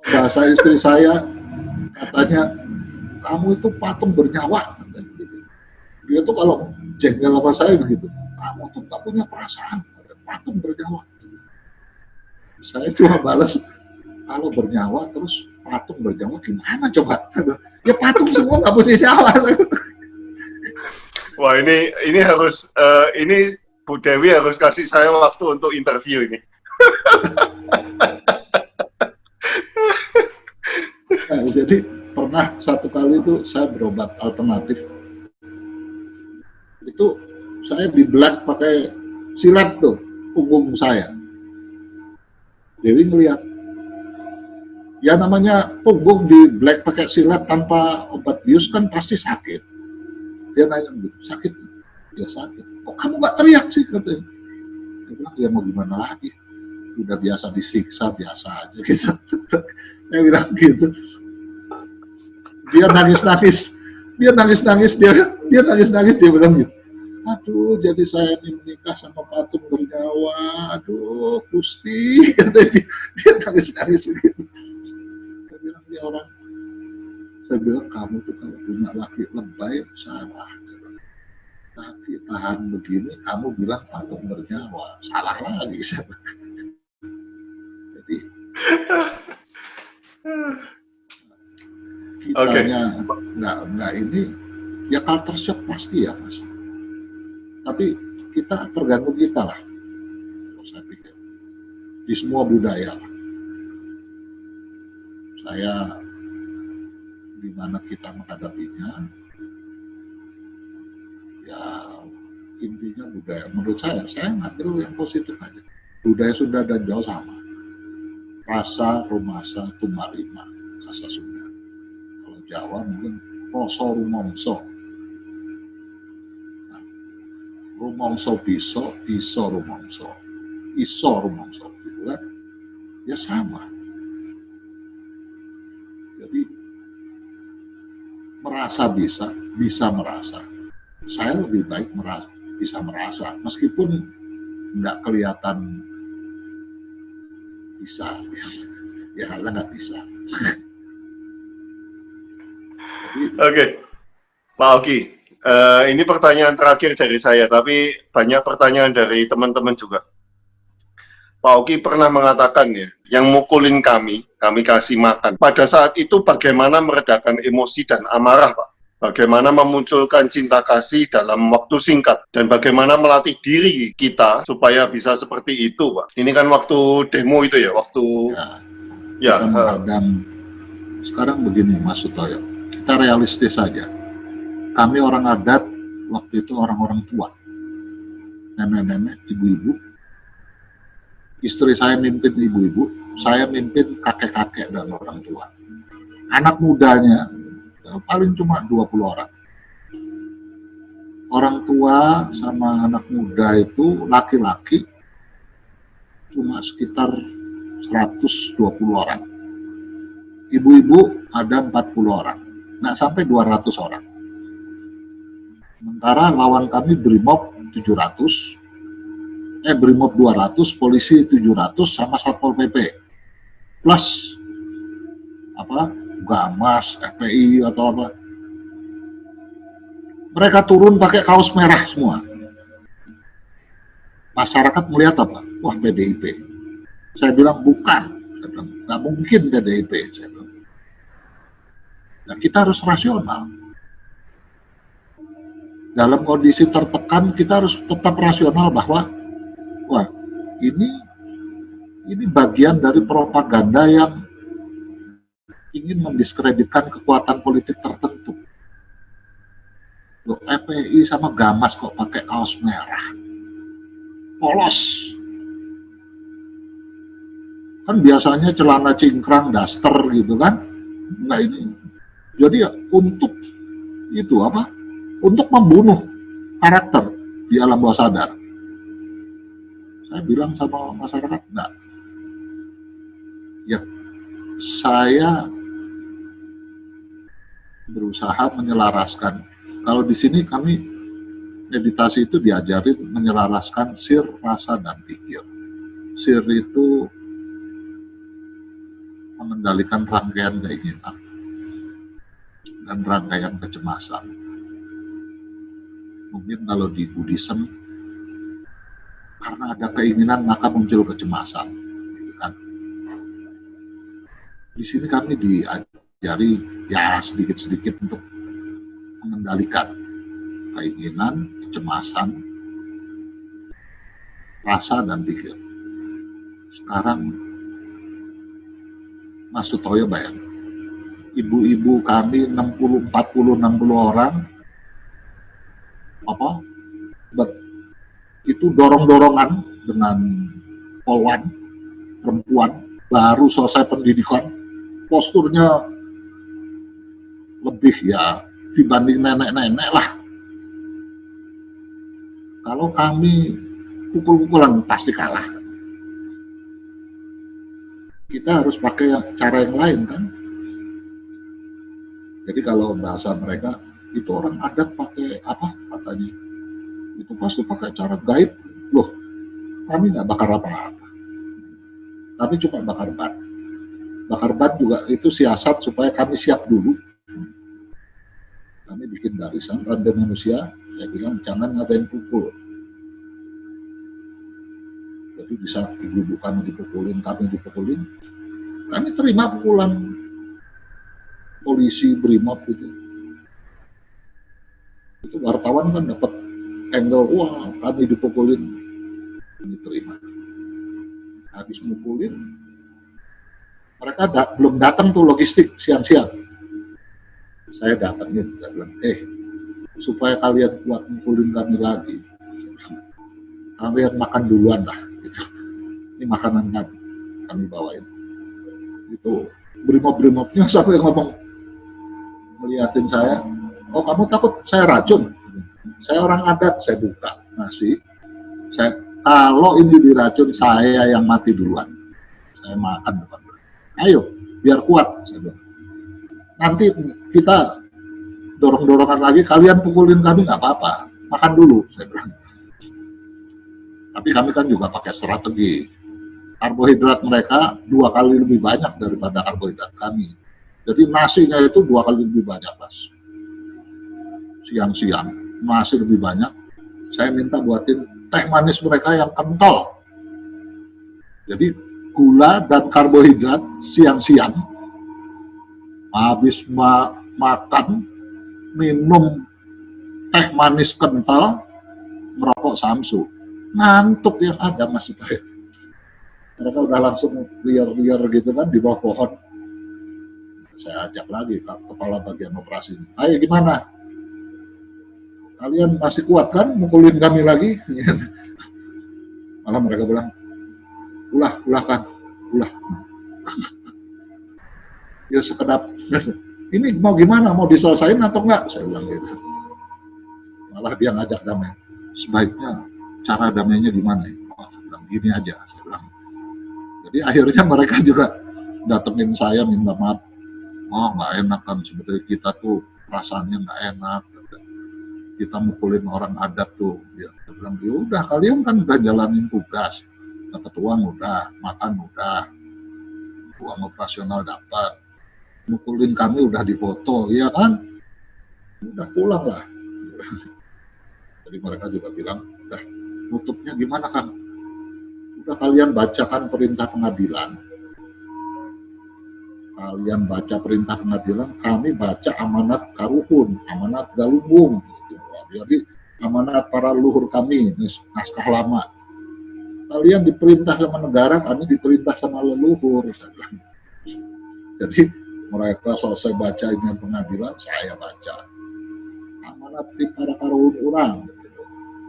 Bahasa istri saya katanya, kamu itu patung bernyawa. Dia tuh kalau jengkel sama saya begitu, kamu tuh gak punya perasaan, patung bernyawa. Saya cuma balas, kalau bernyawa terus patung bernyawa gimana coba? Ya patung semua gak punya nyawa. Wah ini harus ini Bu Dewi harus kasih saya waktu untuk interview ini. Nah, jadi pernah satu kali itu saya berobat alternatif itu saya di black pakai silet tuh punggung saya. Dewi ngeliat, ya namanya punggung di black pakai silet tanpa obat bius kan pasti sakit. Dia nanya, sakit? Ya sakit. Kok kamu nggak teriak sih? Katanya. Dia bilang, ya mau gimana lagi? Udah biasa disiksa, biasa aja gitu. Saya bilang gitu. Dia nangis-nangis, dia bilang gitu. Aduh, jadi saya ini menikah sama patung bernyawa. Aduh, Gusti, katanya dia nangis-nangis gitu. Saya bilang dia orang. Saya bilang kamu tuh kalau punya laki lebay salah. Laki tahan begini, kamu bilang patung bernyawa, salah lagi. Jadi kitanya nggak ini, ya culture shock pasti ya Mas. Tapi kita tergantung kita lah, saya pikir di semua budaya lah. Saya di mana kita menghadapinya, ya intinya budaya. Menurut saya ngambil yang positif aja. Budaya Sunda dan Jawa sama. Rasa, rumasa, tumarima, rasa Sunda. Kalau Jawa mungkin rasa rumongso. Nah, rumongso biso rumongso. Iso rumongso. Gitu kan? Ya sama. Jadi merasa bisa merasa. Saya lebih baik bisa merasa, meskipun nggak kelihatan bisa, ya karena nggak bisa. Oke, Pak Oki, ini pertanyaan terakhir dari saya, tapi banyak pertanyaan dari teman-teman juga. Pak Oki pernah mengatakan ya, yang mukulin kami kasih makan. Pada saat itu bagaimana meredakan emosi dan amarah, Pak? Bagaimana memunculkan cinta kasih dalam waktu singkat, dan bagaimana melatih diri kita supaya bisa seperti itu, Pak. Ini kan waktu demo itu ya, waktu sekarang begini Mas Sutoyo, kita realistis saja. Kami orang adat waktu itu orang-orang tua, nenek-nenek, ibu-ibu. Istri saya mimpin ibu-ibu, saya mimpin kakek-kakek dan orang tua. Anak mudanya paling cuma 20 orang. Orang tua sama anak muda itu laki-laki cuma sekitar 120 orang. Ibu-ibu ada 40 orang, nggak sampai 200 orang. Sementara lawan kami Brimob 700, Brimob 200, polisi 700 sama Satpol PP. Plus Gamas, FPI atau apa. Mereka turun pakai kaos merah semua. Masyarakat melihat apa? Wah, PDIP. Saya bilang bukan. Saya bilang, nggak mungkin PDIP. Saya bilang. Nah, kita harus rasional. Dalam kondisi tertekan, kita harus tetap rasional bahwa, wah, ini bagian dari propaganda yang ingin mendiskreditkan kekuatan politik tertentu. Loh, FPI sama Gamas kok pakai kaos merah, polos. Kan biasanya celana cingkrang, daster gitu kan. Nah ini, jadi ya untuk itu apa? Untuk membunuh karakter di alam bawah sadar. Saya bilang sama masyarakat, enggak. Ya, saya berusaha menyelaraskan. Kalau di sini kami meditasi itu diajarin menyelaraskan sir, rasa, dan pikir. Sir itu mengendalikan rangkaian keinginan dan rangkaian kecemasan. Mungkin kalau di Buddhism, karena ada keinginan maka muncul kecemasan, gitu kan. Di sini kami diajari ya sedikit-sedikit untuk mengendalikan keinginan, kecemasan, rasa, dan pikir. Sekarang Mas Sutoyo bayang, ibu-ibu kami 60 orang itu dorong-dorongan dengan polwan perempuan baru selesai pendidikan, posturnya lebih ya dibanding nenek-nenek lah. Kalau kami pukul-pukulan pasti kalah. Kita harus pakai cara yang lain kan. Jadi kalau bahasa mereka itu orang adat pakai apa katanya, itu pasti pakai cara gaib. Loh, kami nggak bakar apa-apa, kami cuma bakar ban. Bakar ban juga itu siasat supaya kami siap dulu. Kami bikin barisan rantai manusia, saya bilang jangan ngadain pukul. Jadi bisa ibu-ibu kami dipukulin, kami dipukulin, kami terima pukulan polisi, brimob gitu. Itu wartawan kan dapat angle, wah kami dipukulin, kami terima. Habis mukulin, mereka belum datang tuh logistik siang-siang. Saya datangin, saya bilang, supaya kalian kuat mukulin kami lagi, kalian makan duluan lah. Gitu. Ini makanan kami bawain. Itu brimob-brimobnya sampai ngomong, ngeliatin saya, oh kamu takut saya racun? Saya orang adat, saya buka nasi, kalau ini diracun saya yang mati duluan, saya makan depan. Ayo, biar kuat, saya bilang. Nanti kita dorong-dorongan lagi, kalian pukulin kami nggak apa-apa, makan dulu, saya bilang. Tapi kami kan juga pakai strategi. Karbohidrat mereka 2 kali lebih banyak daripada karbohidrat kami. Jadi nasinya itu 2 kali lebih banyak, Mas. Siang-siang, nasi lebih banyak. Saya minta buatin teh manis mereka yang kental. Jadi gula dan karbohidrat siang-siang, habis makan, minum teh manis kental, merokok samsu. Ngantuk yang ada Mas saya. Mereka udah langsung liar-liar gitu kan di bawah pohon. Saya ajak lagi kepala bagian operasi. Ayo gimana? Kalian masih kuat kan mukulin kami lagi? Malah mereka bilang, ulah kan, ulah. Ya sekedap, ini mau gimana? Mau diselesain atau enggak? Saya bilang gitu. Malah dia ngajak damai. Sebaiknya cara damainya gimana? Oh, saya bilang gini aja. Saya bilang. Jadi akhirnya mereka juga datengin saya minta maaf. Oh nggak enak kan sebetulnya kita tuh perasaannya nggak enak. Kita mukulin orang adat tuh. Ya, saya bilang, ya udah kalian kan udah jalanin tugas. Dapat uang udah, makan udah, uang operasional dapat. Mukulin kami udah difoto, iya kan? Udah pulang lah. Jadi mereka juga bilang, udah nutupnya gimana kan? Udah kalian bacakan perintah pengadilan. Kalian baca perintah pengadilan, kami baca amanat Karuhun, amanat Galunggung. Jadi amanat para leluhur kami, naskah lama. Kalian diperintah sama negara, kami diperintah sama leluhur. Jadi mereka selesai baca ini pengadilan, saya baca amanat para Karuhun orang,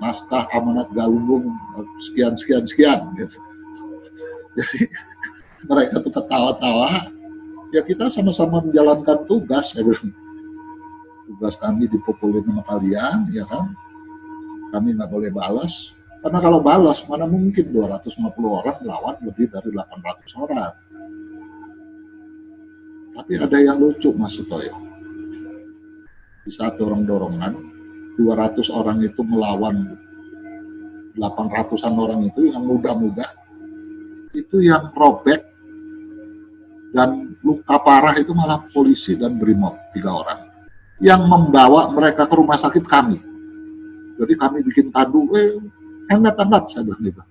naskah amanat Galunggung sekian. Gitu. Jadi mereka tuh ketawa-tawa. Ya kita sama-sama menjalankan tugas, saya bilang. Tugas kami dipukulin sama kalian, ya kan? Kami nggak boleh balas, karena kalau balas mana mungkin 250 orang lawan lebih dari 800 orang. Tapi ada yang lucu Mas Sutoyo. Di saat dorong-dorongan, 200 orang itu melawan 800-an orang itu yang muda-muda, itu yang robek dan luka parah itu malah polisi dan brimob 3 orang yang membawa mereka ke rumah sakit kami. Jadi kami bikin tandu, hangat saya bilang gitu.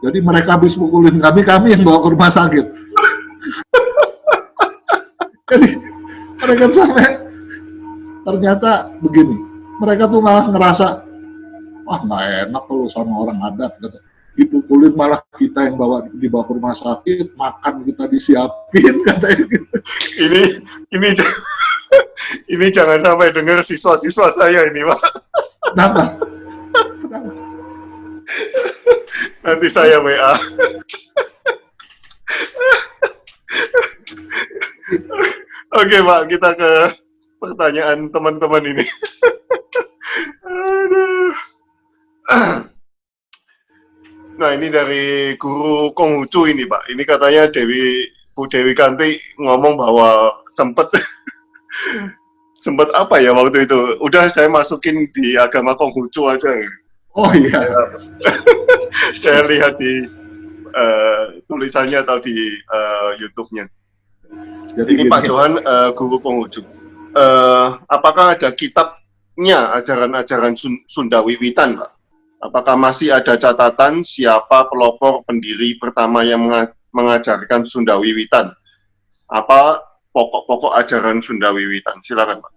Jadi mereka habis pukulin kami yang bawa ke rumah sakit. Jadi mereka sampai ternyata begini, mereka tuh malah ngerasa, wah nggak enak kalau sama orang adat gitu. Dipukulin malah kita yang dibawa ke rumah sakit, makan kita disiapin katanya gitu. Ini jangan sampai dengar siswa-siswa saya ini, Pak. Kenapa? Nanti saya WA. Oke Pak, kita ke pertanyaan teman-teman ini. Aduh. Nah ini dari guru Konghucu ini Pak. Ini katanya Bu Dewi Kanti ngomong bahwa sempat apa ya waktu itu? Udah saya masukin di agama Konghucu aja. Oh iya. Saya lihat di tulisannya atau di YouTube-nya. Jadi ini Pak Johan, guru Konghucu. Apakah ada kitabnya ajaran-ajaran Sunda Wiwitan, Pak? Apakah masih ada catatan siapa pelopor pendiri pertama yang mengajarkan Sunda Wiwitan? Apa pokok-pokok ajaran Sunda Wiwitan? Silakan, Pak.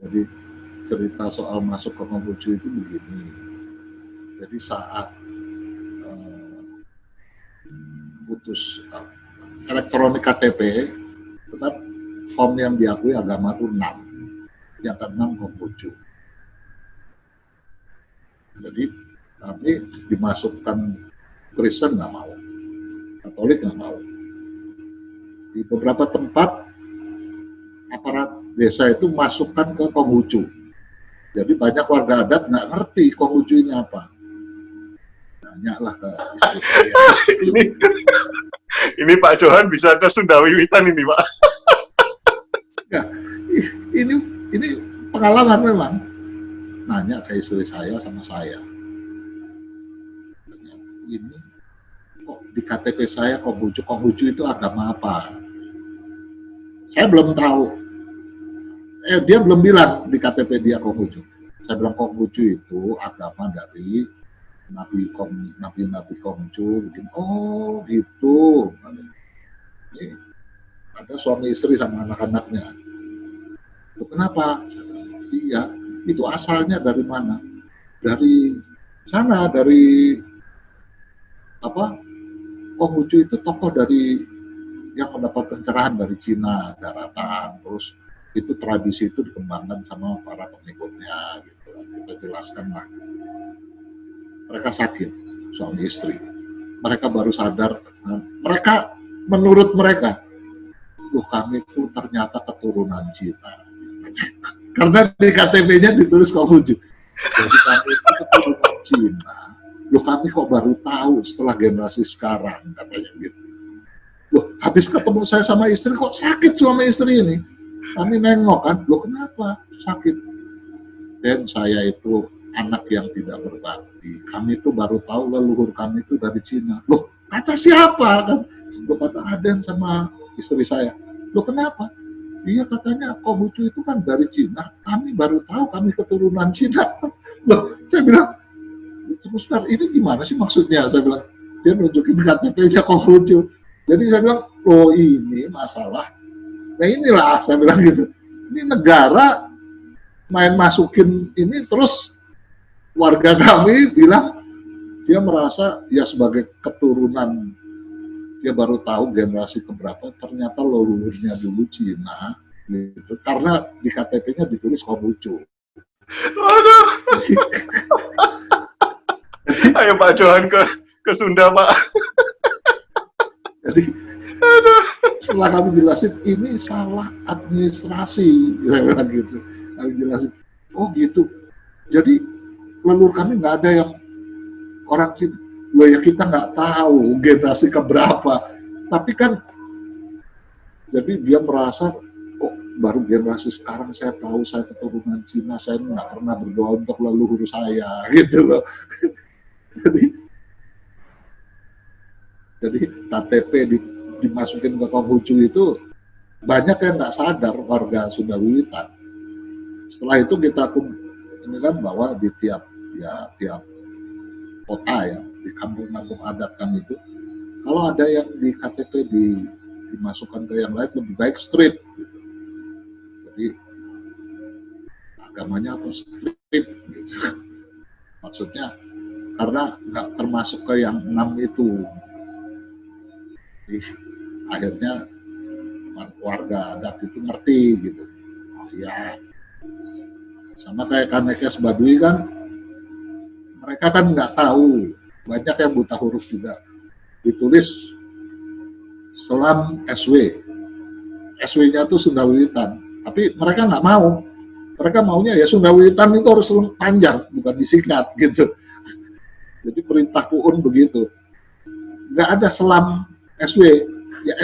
Jadi cerita soal masuk ke Konghucu itu begini. Jadi saat putus elektronik KTP, tetap kom yang diakui agama itu 6, yang ke-6 Konghucu. Jadi kami dimasukkan Kristen nggak mau, Katolik nggak mau. Di beberapa tempat aparat desa itu masukkan ke Konghucu. Jadi banyak warga adat nggak ngerti Konghucu ini apa. Tanyalah ke istri saya. Ini Pak Johan bisa ke Sunda Wiwitan ini Pak. Ya, ini pengalaman memang. Nanya ke istri saya sama saya. Ini kok di KTP saya Konghucu itu agama apa? Saya belum tahu. Dia belum bilang di KTP dia Konghucu. Saya bilang Konghucu itu agama dari Nabi Konghucu. Bikin, oh gitu. Ini ada suami istri sama anak-anaknya. Itu kenapa? Iya. Itu asalnya dari mana? Dari sana, dari apa? Konghucu itu tokoh dari yang mendapat pencerahan dari Cina, daratan, terus itu tradisi itu dikembangkan sama para pengikutnya, gitu. Kita jelaskan lah. Mereka sakit, suami istri. Mereka baru sadar, mereka menurut mereka, kami itu ternyata keturunan Cina. Karena di KTP-nya ditulis Konghucu. Jadi kami itu keturunan Cina. Kami kok baru tahu setelah generasi sekarang, katanya gitu. Habis ketemu saya sama istri, kok sakit suami istri ini? Kami nengok kan, kenapa sakit? Dan saya itu anak yang tidak berbakti. Kami itu baru tahu leluhur kami itu dari Cina. Kata siapa? Kan? Kata Aden sama istri saya. Kenapa? Iya katanya Konghucu itu kan dari Cina, kami baru tahu kami keturunan Cina. Saya bilang, terus ini gimana sih maksudnya? Saya bilang, dia nunjukin KTP-nya Konghucu. Jadi saya bilang, ini masalah. Nah inilah, saya bilang gitu. Ini negara main masukin ini, terus warga kami bilang, dia merasa ya sebagai keturunan, dia baru tahu generasi keberapa, ternyata leluhurnya dulu Cina, gitu. Karena di KTP-nya ditulis Konghucu. Aduh. Ayo Pak Johan ke Sunda Pak. Jadi setelah kami jelasin, ini salah administrasi, saya bilang gitu. Kami jelasin, oh gitu. Jadi leluhur kami nggak ada yang orang Cina. Ya kita nggak tahu generasi keberapa, tapi kan jadi dia merasa kok baru generasi sekarang saya tahu saya keturunan Cina, saya nggak pernah berdoa untuk leluhur saya, gitu loh. Jadi KTP dimasukin ke Konghucu itu banyak yang nggak sadar warga Sunda Wiwitan. Setelah itu kita ini kan bahwa di tiap kota ya, di kampung-kampung adat kan itu, kalau ada yang di KTP dimasukkan ke yang lain lebih baik strip gitu. Jadi agamanya apa strip gitu. Maksudnya karena nggak termasuk ke yang 6 itu. Jadi akhirnya warga adat itu ngerti gitu. Oh ya, sama kayak Kanekes Baduy kan, mereka kan nggak tahu banyak yang buta huruf juga, ditulis Selam SW. SW-nya tuh Sunda Wiwitan, tapi mereka nggak mau. Mereka maunya ya Sunda Wiwitan itu harus panjang, bukan disingkat gitu. Jadi perintah Puun begitu. Nggak ada Selam SW. Ya,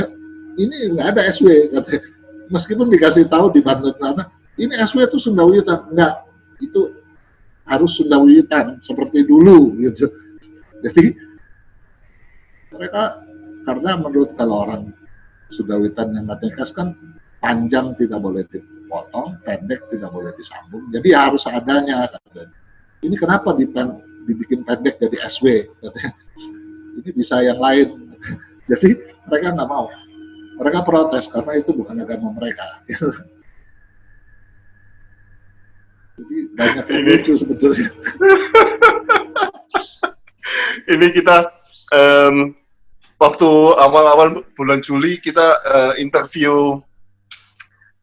ini nggak ada SW, katanya. Meskipun dikasih tahu di Banten sana, ini SW itu Sunda Wiwitan. Nggak, itu harus Sunda Wiwitan seperti dulu gitu. Jadi mereka, karena menurut kalau orang Sunda Wiwitan yang nggak kan panjang tidak boleh dipotong, pendek tidak boleh disambung. Jadi harus adanya. Katanya. Ini kenapa dibikin pendek jadi SW? Katanya. Ini bisa yang lain. Jadi mereka nggak mau. Mereka protes karena itu bukan agama mereka. Jadi banyak yang lucu sebetulnya. Ini kita waktu awal-awal bulan Juli kita interview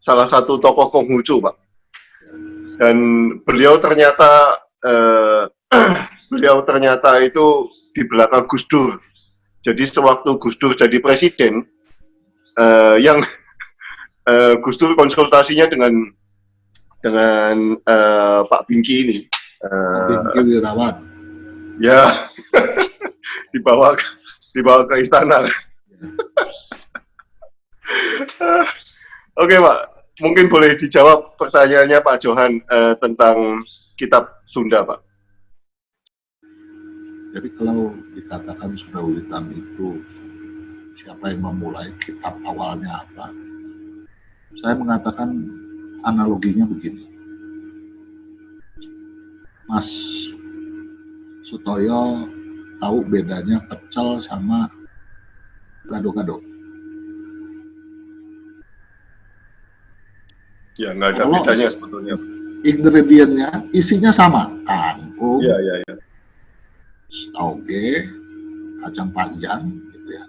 salah satu tokoh Konghucu, Pak. Dan beliau ternyata itu di belakang Gus Dur. Jadi sewaktu Gus Dur jadi presiden, yang Gus Dur konsultasinya dengan Pak Bingki ini. Bingki Wirawan. Ya, dibawa ke istana. Oke, Pak, mungkin boleh dijawab pertanyaannya Pak Johan tentang kitab Sunda, Pak. Jadi kalau dikatakan Sunda Wiwitan itu siapa yang memulai, kitab awalnya apa? Saya mengatakan analoginya begini. Mas Sutoyo tahu bedanya pecel sama gado-gado. Ya, nggak ada bedanya sebetulnya. Ingredientnya, isinya sama. Kangkung, Ya. tauge, kacang panjang, gitu ya.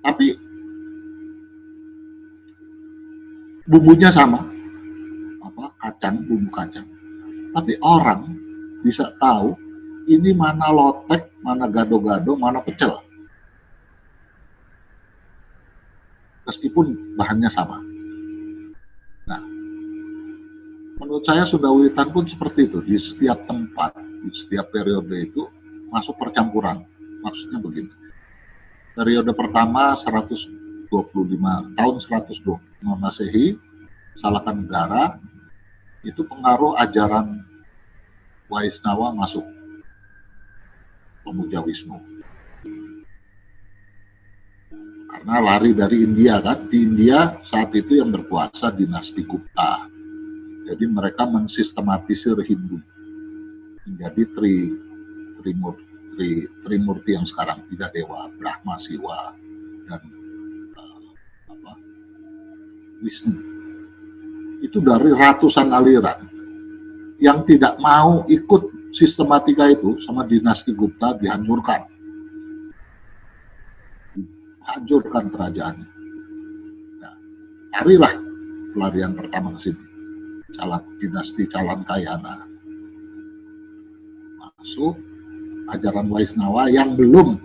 Tapi bumbunya sama, bumbu kacang. Tapi orang bisa tahu ini mana lotek, mana gado-gado, mana pecel. Meskipun bahannya sama. Nah, menurut saya Sunda Wiwitan pun seperti itu. Di setiap tempat, di setiap periode itu masuk percampuran. Maksudnya begini. Periode pertama 125 tahun 125 Masehi, Salaka Negara, itu pengaruh ajaran Waisnawa masuk, pemuja Wisnu. Karena lari dari India kan, di India saat itu yang berkuasa dinasti Gupta. Jadi mereka mensistematisir Hindu menjadi Trimurti yang sekarang, 3 dewa, Brahma, Siwa, dan Wisnu. Itu dari ratusan aliran yang tidak mau ikut sistematika itu sama dinasti Gupta dihancurkan. Hancurkan kerajaannya. Nah, larilah pelarian pertama ke sini. Dinasti Calankayana. Masuk ajaran Waisnawa yang belum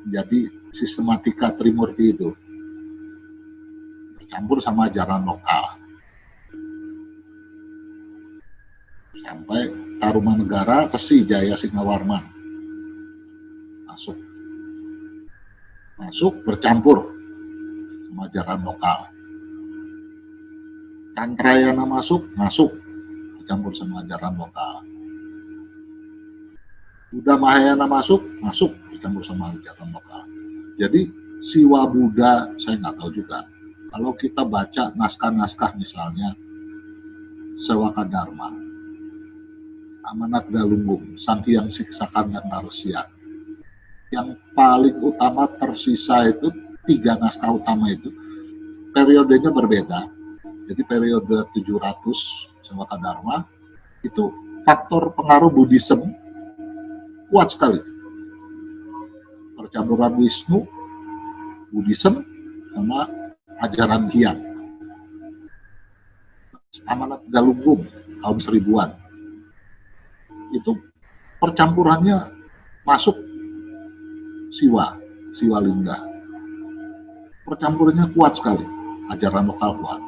menjadi sistematika Trimurti itu. Bercampur sama ajaran lokal. Sampai Tarumanegara, Resi Jaya Singawarman. Masuk bercampur sama ajaran lokal. Tantrayana masuk bercampur sama ajaran lokal. Buddha Mahayana masuk bercampur sama ajaran lokal. Jadi Siwa Buddha saya nggak tahu juga. Kalau kita baca naskah-naskah misalnya Sewaka Dharma, Amanat Galunggung, Sang Hyang Siksakan dan Narusia, yang paling utama tersisa itu 3 naskah utama itu periodenya berbeda. Jadi periode 700 Sewaka Dharma itu faktor pengaruh Buddhism kuat sekali. Percampuran Wisnu, Buddhism, sama ajaran Hyang. Amanat Galunggung tahun 1000-an. Itu percampurannya masuk Siwa Lingga. Percampurannya kuat sekali, ajaran lokal kuat.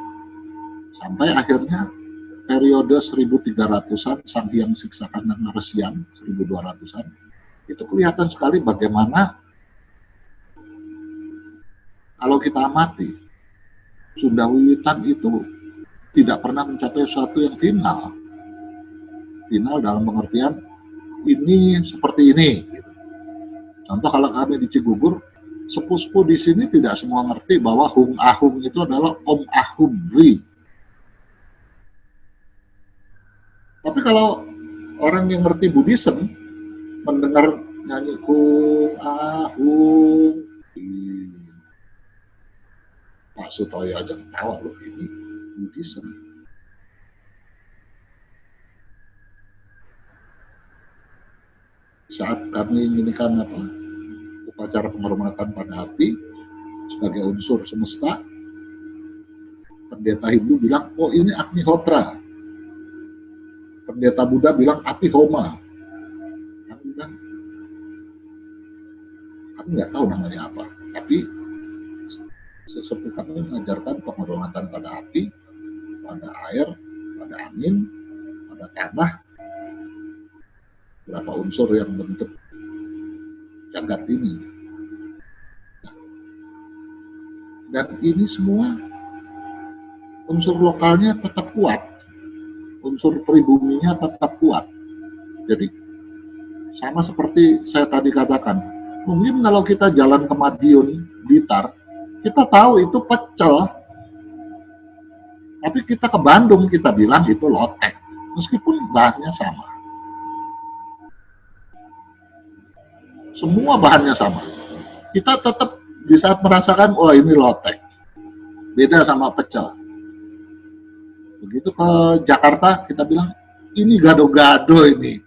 Sampai akhirnya periode 1300-an, Sang Hyang Siksakandang Resian, 1200-an, itu kelihatan sekali bagaimana kalau kita amati, Sunda Wiwitan itu tidak pernah mencapai sesuatu yang final. Final dalam pengertian ini seperti ini. Contoh kalau kami di Cigugur, sepuh-sepuh di sini tidak semua ngerti bahwa Hung Ahung itu adalah Om Ahung Dwi. Tapi kalau orang yang ngerti Buddhism, mendengar nyanyi Hung Ahung, Pak Sutoyo aja ketawa loh, ini Buddhism. Saat kami menginginkan upacara penghormatan pada api sebagai unsur semesta, pendeta Hindu bilang, oh ini Agnihotra. Pendeta Buddha bilang api Homa. Kami bilang, kami nggak tahu namanya apa, tapi sesepuh kami mengajarkan penghormatan pada api, pada air, pada angin, pada tanah, berapa unsur yang bentuk jagat ini. Dan ini semua unsur lokalnya tetap kuat, unsur pribuminya tetap kuat. Jadi sama seperti saya tadi katakan, mungkin kalau kita jalan ke Madiun, Blitar, kita tahu itu pecel, tapi kita ke Bandung kita bilang itu lotek, meskipun bahannya sama. Semua bahannya sama. Kita tetap di saat merasakan, oh ini lotek, beda sama pecel. Begitu ke Jakarta, kita bilang, ini gado-gado ini.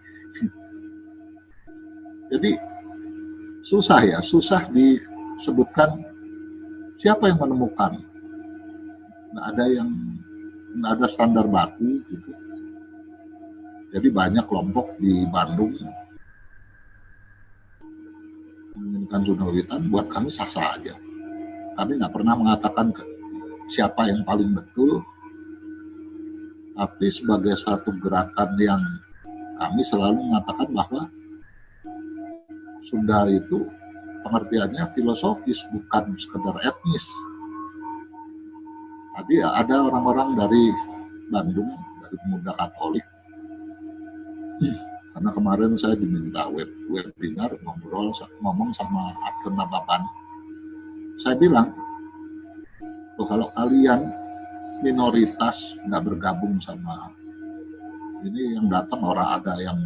Jadi, susah disebutkan siapa yang menemukan. Nggak ada standar baku gitu. Jadi banyak kelompok di Bandung menginginkan Sunda Wiwitan, buat kami sah-sah aja. Kami nggak pernah mengatakan siapa yang paling betul, tapi sebagai satu gerakan yang kami selalu mengatakan bahwa Sunda itu pengertiannya filosofis, bukan sekedar etnis. Tadi ada orang-orang dari Bandung, dari pemuda Katolik, karena kemarin saya diminta webinar ngomong sama Abdul Nababan. Saya bilang, kalau kalian minoritas nggak bergabung sama ini, yang datang orang ada yang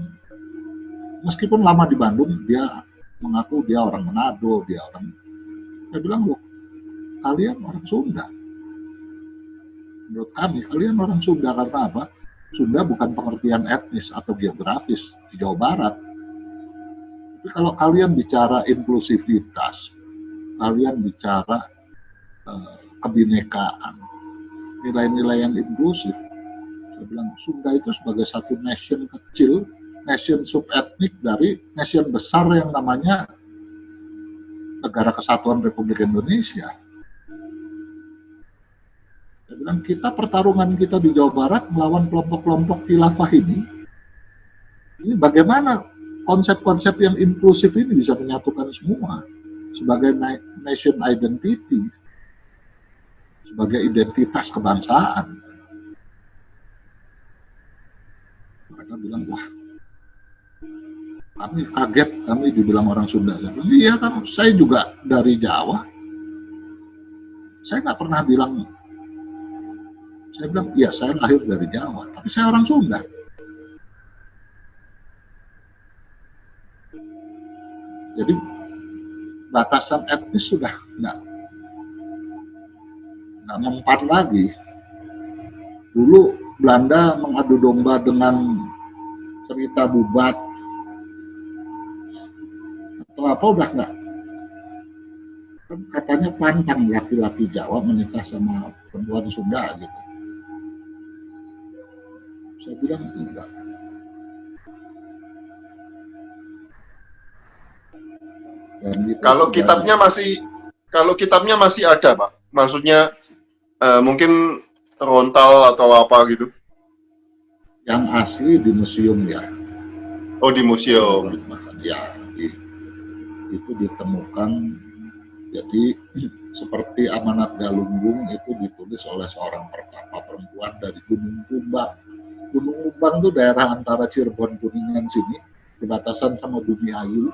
meskipun lama di Bandung, dia mengaku dia orang Manado, dia orang. Saya bilang, loh, kalian orang Sunda. Menurut kami, kalian orang Sunda karena apa? Sunda bukan pengertian etnis atau geografis di Jawa Barat. Tapi kalau kalian bicara inklusivitas, kalian bicara kebinekaan, nilai-nilai yang inklusif, saya bilang Sunda itu sebagai satu nation kecil, nation subetnik dari nation besar yang namanya Negara Kesatuan Republik Indonesia. Saya bilang kita pertarungan kita di Jawa Barat melawan kelompok-kelompok khilafah ini bagaimana konsep-konsep yang inklusif ini bisa menyatukan semua sebagai nation identity, sebagai identitas kebangsaan. Mereka bilang, wah, kami kaget, kami dibilang orang Sunda. Saya bilang, iya kan, saya juga dari Jawa. Saya nggak pernah bilang, saya bilang, iya saya lahir dari Jawa, tapi saya orang Sunda. Jadi batasan etnis sudah nggak mempan lagi. Dulu Belanda mengadu domba dengan cerita Bubat, atau apa udah enggak. Katanya pantang laki-laki Jawa menikah sama perempuan Sunda gitu. Saya bilang enggak. Dan itu Kalau tidak kitabnya masih ada, Pak. Maksudnya mungkin rontal atau apa gitu. yang asli di museum ya. Oh, di museum. Ya, itu ditemukan. Jadi seperti Amanat Galunggung itu ditulis oleh seorang pertapa perempuan dari Gunung Kumbang. Gunung Kumbang itu daerah antara Cirebon Kuningan sini, berbatasan sama Bumiayu.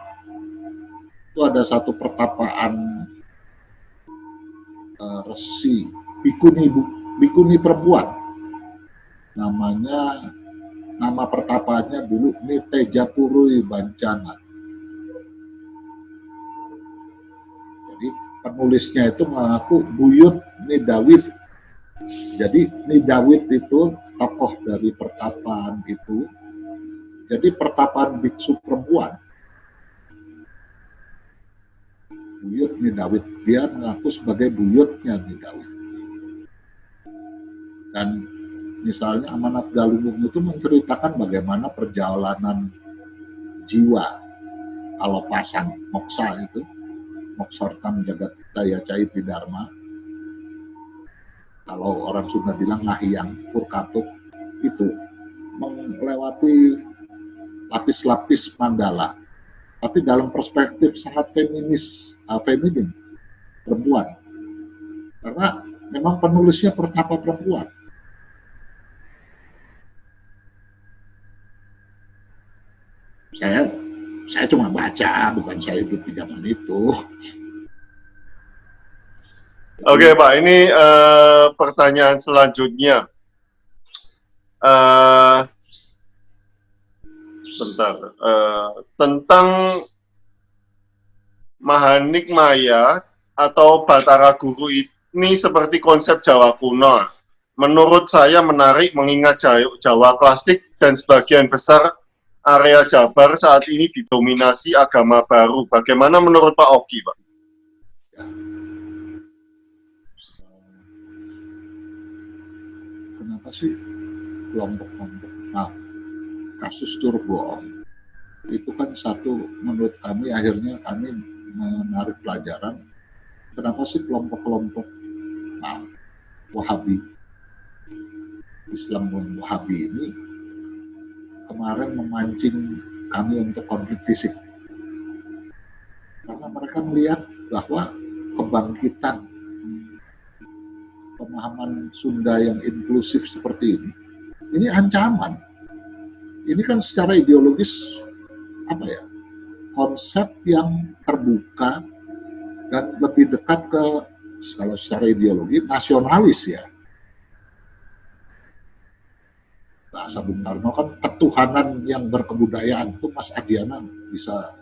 Itu ada satu pertapaan resi bikuni perempuan. Nama pertapaannya dulu Nitejapurui Bancana. Jadi penulisnya itu mengaku Buyut Nidawit. Jadi Nidawit itu tokoh dari pertapaan itu. Jadi pertapaan biksu perempuan. Buyut Nidawit, dia mengaku sebagai buyutnya Nidawit. Dan misalnya Amanat Galunggung itu menceritakan bagaimana perjalanan jiwa kalau pasang moksa itu, moksortam jagat daya caiti dharma. Kalau orang Sunda bilang ngahiang purkatuk, itu melewati lapis-lapis mandala, tapi dalam perspektif sangat feminin, perempuan. Karena memang penulisnya pertapa perempuan. Saya cuma baca, bukan saya hidup di zaman itu. Oke, Pak, ini pertanyaan selanjutnya. Sebentar. Tentang Mahanik Maya atau Batara Guru ini seperti konsep Jawa kuno. Menurut saya menarik mengingat Jawa klasik dan sebagian besar area Jabar saat ini didominasi agama baru. Bagaimana menurut Pak Oki, Pak? Kenapa sih kelompok-kelompok? Nah, kasus Turbo itu kan satu, menurut kami akhirnya kami menarik pelajaran kenapa sih kelompok-kelompok Wahabi, Islam Wahabi ini kemarin memancing kami untuk konflik fisik, karena mereka melihat bahwa kebangkitan pemahaman Sunda yang inklusif seperti ini ancaman. Ini kan secara ideologis konsep yang terbuka dan lebih dekat ke, kalau secara ideologi, nasionalis ya. Bahasa Bung Karno kan ketuhanan yang berkebudayaan, itu Mas Adiana bisa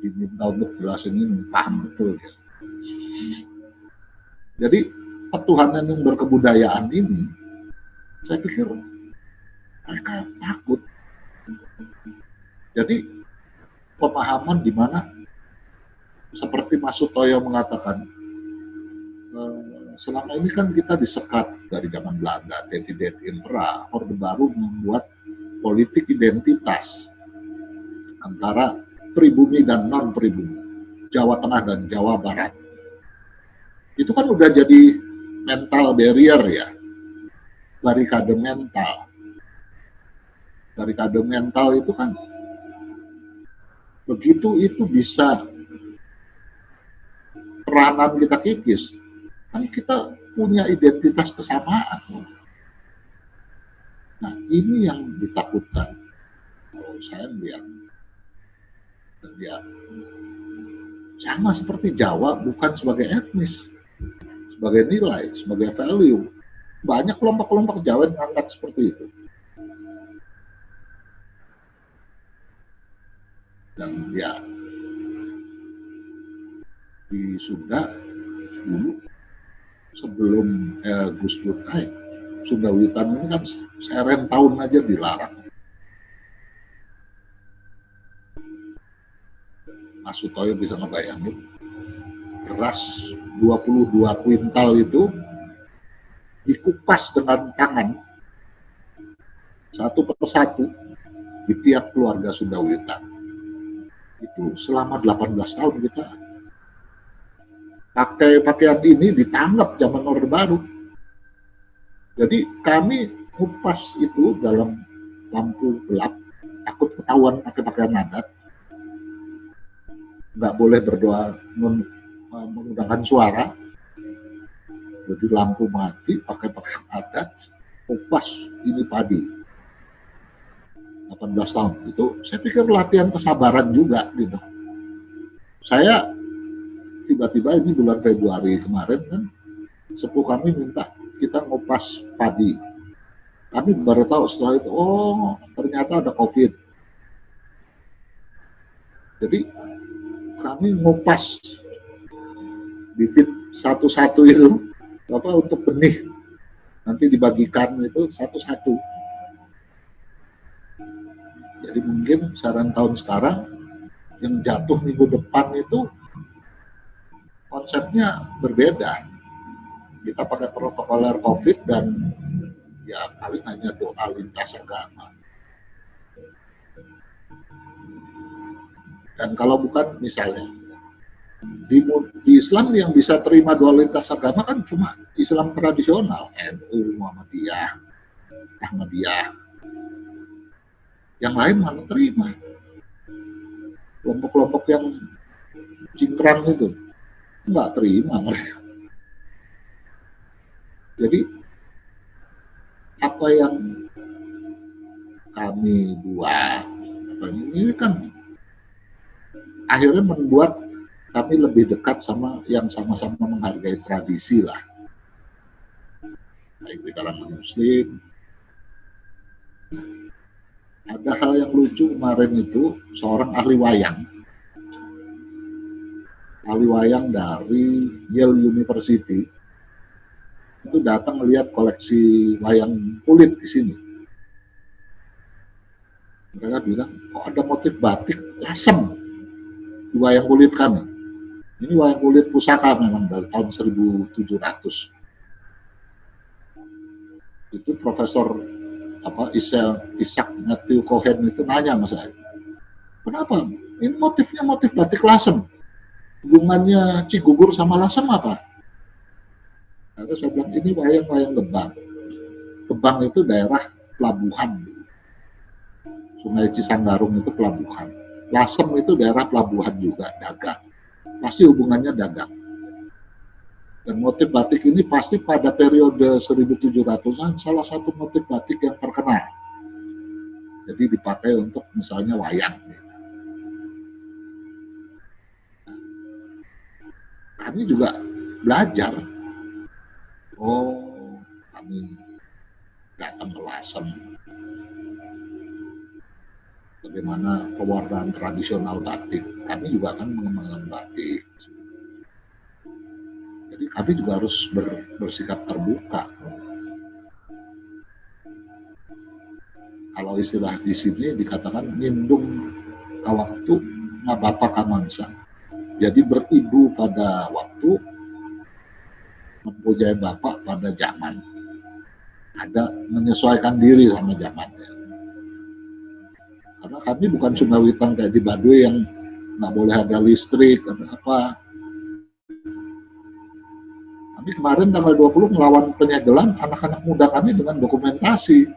diminta untuk jelasin ini, paham betul ya. Jadi ketuhanan yang berkebudayaan ini, saya pikir mereka takut. Jadi pemahaman di mana seperti Mas Sutoyo mengatakan, selama ini kan kita disekat dari zaman Belanda, Dividend Impera, Orde Baru membuat politik identitas antara pribumi dan non-pribumi, Jawa Tengah dan Jawa Barat. Itu kan udah jadi mental barrier ya, barikade mental. Barikade mental itu kan begitu itu bisa peranan kita kikis, kan kita punya identitas kesamaan. Nah, ini yang ditakutkan. Kalau saya melihat, sama seperti Jawa, bukan sebagai etnis, sebagai nilai, sebagai value. Banyak kelompok-kelompok Jawa yang angkat seperti itu. Dan ya, di Sunda dulu sebelum Gus Dur naik, Sunda Witan ini kan seren tahun aja dilarang. Mas Sutoyo bisa ngebayangin, beras 22 kuintal itu dikupas dengan tangan satu persatu di tiap keluarga Sunda Witan. Itu selama 18 tahun kita pakai pakaian ini ditanggap zaman Orde Baru. Jadi kami ngupas itu dalam lampu gelap, takut ketahuan pakai pakaian adat, nggak boleh berdoa menggunakan suara. Jadi lampu mati, pakai pakaian adat, kupas ini padi. 18 tahun itu, saya pikir latihan kesabaran juga gitu. Saya tiba-tiba ini bulan Februari kemarin kan, sepuh kami minta kita ngupas padi. Kami baru tahu setelah itu, oh ternyata ada COVID. Jadi kami ngupas bibit satu-satu itu, untuk benih nanti dibagikan itu satu-satu. Jadi mungkin saran tahun sekarang yang jatuh minggu depan itu konsepnya berbeda. Kita pakai protokoler COVID dan ya paling hanya doa lintas agama. Dan kalau bukan misalnya di Islam yang bisa terima doa lintas agama kan cuma Islam tradisional, NU, Muhammadiyah, Ahmadiyah. Yang lain mana terima. Kelompok-kelompok yang cingkrang itu nggak terima mereka. Jadi apa yang kami buat ini kan akhirnya membuat kami lebih dekat sama yang sama-sama menghargai tradisi lah, baik di kalangan Muslim. Ada hal yang lucu kemarin itu, seorang ahli wayang dari Yale University itu datang melihat koleksi wayang kulit di sini. Mereka bilang, kok ada motif batik lasem di wayang kulit kami. Ini wayang kulit pusaka memang dari tahun 1700. Itu Profesor Isaac Matthew Cohen itu nanya sama saya, kenapa? Ini motifnya motif batik lasem. Hubungannya Cigugur sama lasem apa? Lalu saya bilang, ini wayang-wayang Gebang. Gebang itu daerah pelabuhan. Sungai Cisanggarung itu pelabuhan. Lasem itu daerah pelabuhan juga, dagang. Pasti hubungannya dagang. Dan motif batik ini pasti pada periode 1700-an salah satu motif batik yang terkenal. Jadi dipakai untuk misalnya wayang. Kami juga belajar. Oh, kami datang ke Lasem. Bagaimana pewarnaan tradisional batik. Kami juga kan mengembangkan batik. Jadi kami juga harus bersikap terbuka. Kalau istilah di sini dikatakan mindung kawaktu ngabapa kamangsa. Jadi beribu pada waktu, mempunyai bapak pada zaman. Ada menyesuaikan diri sama zamannya. Karena kami bukan Sundawitan kayak di Baduy yang nggak boleh ada listrik atau apa. Kami kemarin tanggal 20 melawan penyegelan anak-anak muda kami dengan dokumentasi.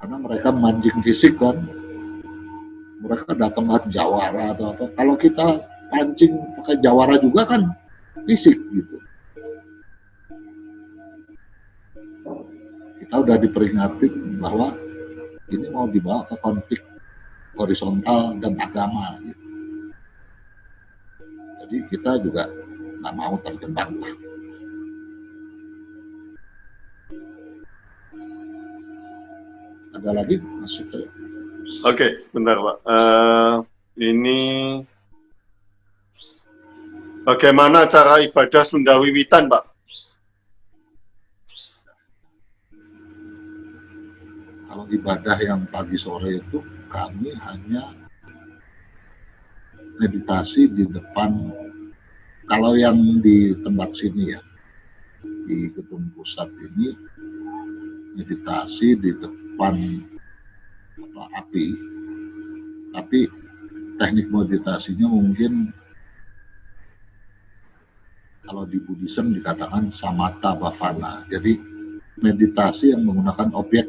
Karena mereka mancing fisik kan. Mereka datang ke jawara atau apa. Kalau kita pancing pakai jawara juga kan fisik gitu. Kita udah diperingatin bahwa ini mau dibawa ke konflik horizontal dan agama gitu. Jadi kita juga nggak mau terjebak lah. Ada lagi masuk ke? Oke, sebentar Pak. Ini bagaimana cara ibadah Sunda Wiwitan, Pak? Kalau ibadah yang pagi sore itu kami hanya meditasi di depan. Kalau yang di tempat sini ya, di gedung pusat ini meditasi di depan api Tapi teknik meditasinya mungkin kalau di Buddhism dikatakan samatha bhavana. Jadi meditasi yang menggunakan objek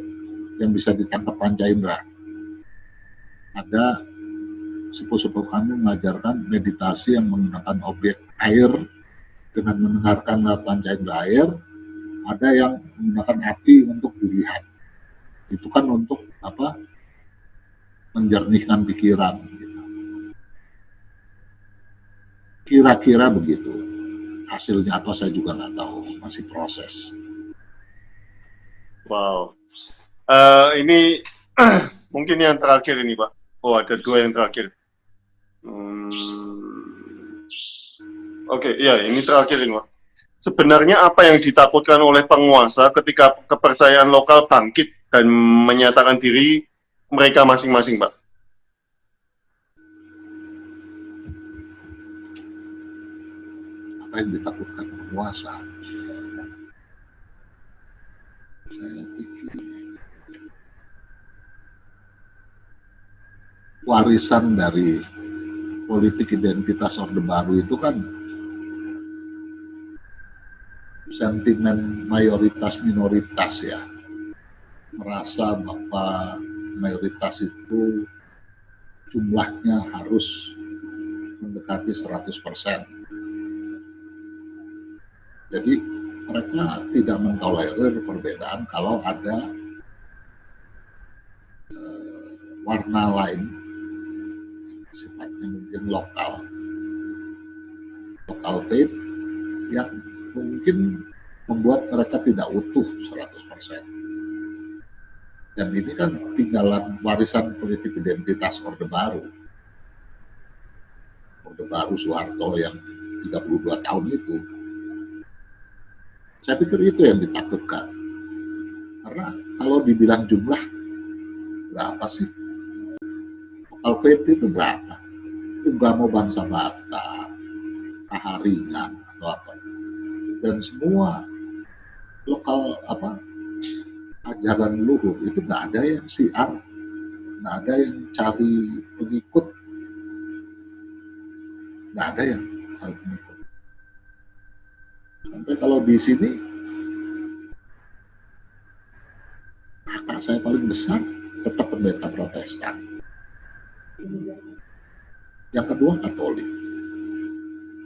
yang bisa ditangkap panca indera. Ada sepuh-sepuh kami mengajarkan meditasi yang menggunakan objek air dengan mendengarkan panca indera air. Ada yang menggunakan api untuk dilihat. Itu kan untuk apa? Menjernihkan pikiran. Kira-kira begitu. Hasilnya apa saya juga nggak tahu, masih proses. Wow. Ini mungkin yang terakhir ini, Pak. Oh, ada 2 yang terakhir. Oke, ya, ini terakhir ini, Pak. Sebenarnya apa yang ditakutkan oleh penguasa ketika kepercayaan lokal bangkit dan menyatakan diri mereka masing-masing, Pak? Apa yang ditakutkan penguasa? Saya pikir warisan dari politik identitas Orde Baru itu kan sentimen mayoritas minoritas ya, merasa bahwa mayoritas itu jumlahnya harus mendekati 100%. Jadi mereka tidak mentolerir perbedaan kalau ada warna lain, sifatnya mungkin lokal faith yang mungkin membuat mereka tidak utuh 100%. Dan ini kan tinggalan warisan politik identitas Orde Baru. Orde Baru Soeharto yang 32 tahun itu. Saya pikir itu yang ditakutkan. Karena kalau dibilang jumlah, berapa sih? Lokal faith itu berapa? Itu Gamo Bangsa Batak, Kaharingan, atau apa. Dan semua lokal ajaran luhur itu nggak ada yang siar, nggak ada yang cari pengikut, nggak ada yang cari pengikut. Sampai kalau di sini kakak saya paling besar tetap pendeta Protestan, yang kedua Katolik,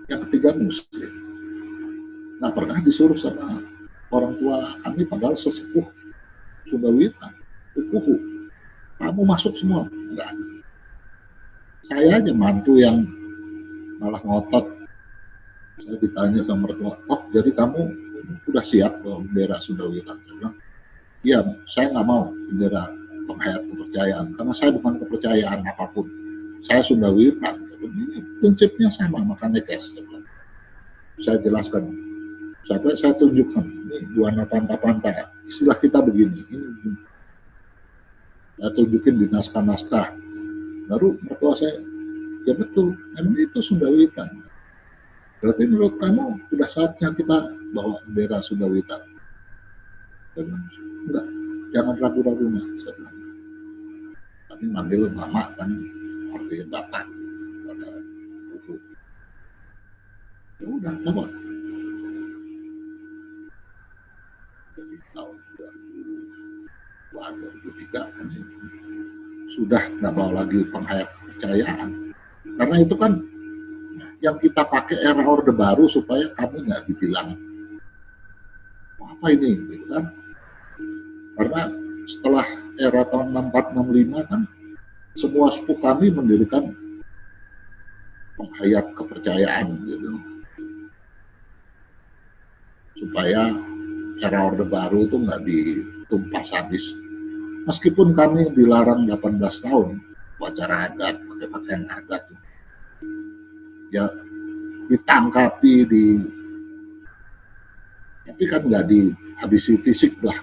yang ketiga Muslim. Nggak pernah disuruh sama orang tua kami, padahal sesepuh Sundawitan, Ukuhu, kamu masuk semua. Enggak. Saya aja mantu yang malah ngotot. Saya ditanya sama mertua, oh jadi kamu sudah siap bendera Sundawitan? Saya bilang, iya, saya nggak mau bendera penghayat kepercayaan, karena saya bukan kepercayaan apapun. Saya Sundawitan. Ini prinsipnya sama, makanya guys. Saya jelaskan. Sampai saya tunjukkan, ini Buana Panta-Panta, istilah kita begini. Ini. Saya tunjukin di naskah-naskah. Baru mertua saya, ya betul, emang itu Sundawitan. Berarti menurut kamu sudah saatnya kita bawa bendera Sundawitan. Saya bilang, enggak, jangan ragu-ragu mas. Saya bilang, tapi manggil mama kan, artinya bapak. Ya udah, coba. Dari tahun 2003 kan sudah nggak mau lagi penghayat kepercayaan, karena itu kan yang kita pakai era Orde Baru supaya kamu nggak dibilang apa ini gitu kan, karena setelah era tahun 64-65 kan semua sepuh kami mendirikan penghayat kepercayaan gitu, supaya era Orde Baru itu nggak ditumpas habis. Meskipun kami dilarang 18 tahun upacara adat, pakai pakaian adat, ya ditangkapi, tapi kan nggak dihabisi fisik lah.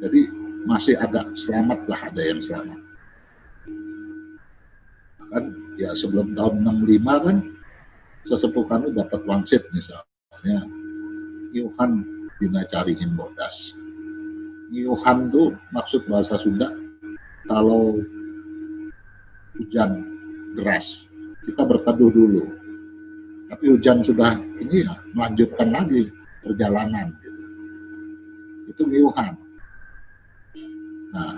Jadi masih agak selamat lah, ada yang selamat. Kan ya sebelum tahun 65 kan sesepuh kami dapat wangsit misalnya. Ngiuhan dina caringin bodas. Ngiuhan tuh maksud bahasa Sunda, kalau hujan deras, kita berteduh dulu. Tapi hujan sudah ini ya, melanjutkan lagi perjalanan gitu. Itu Wuhan. Nah,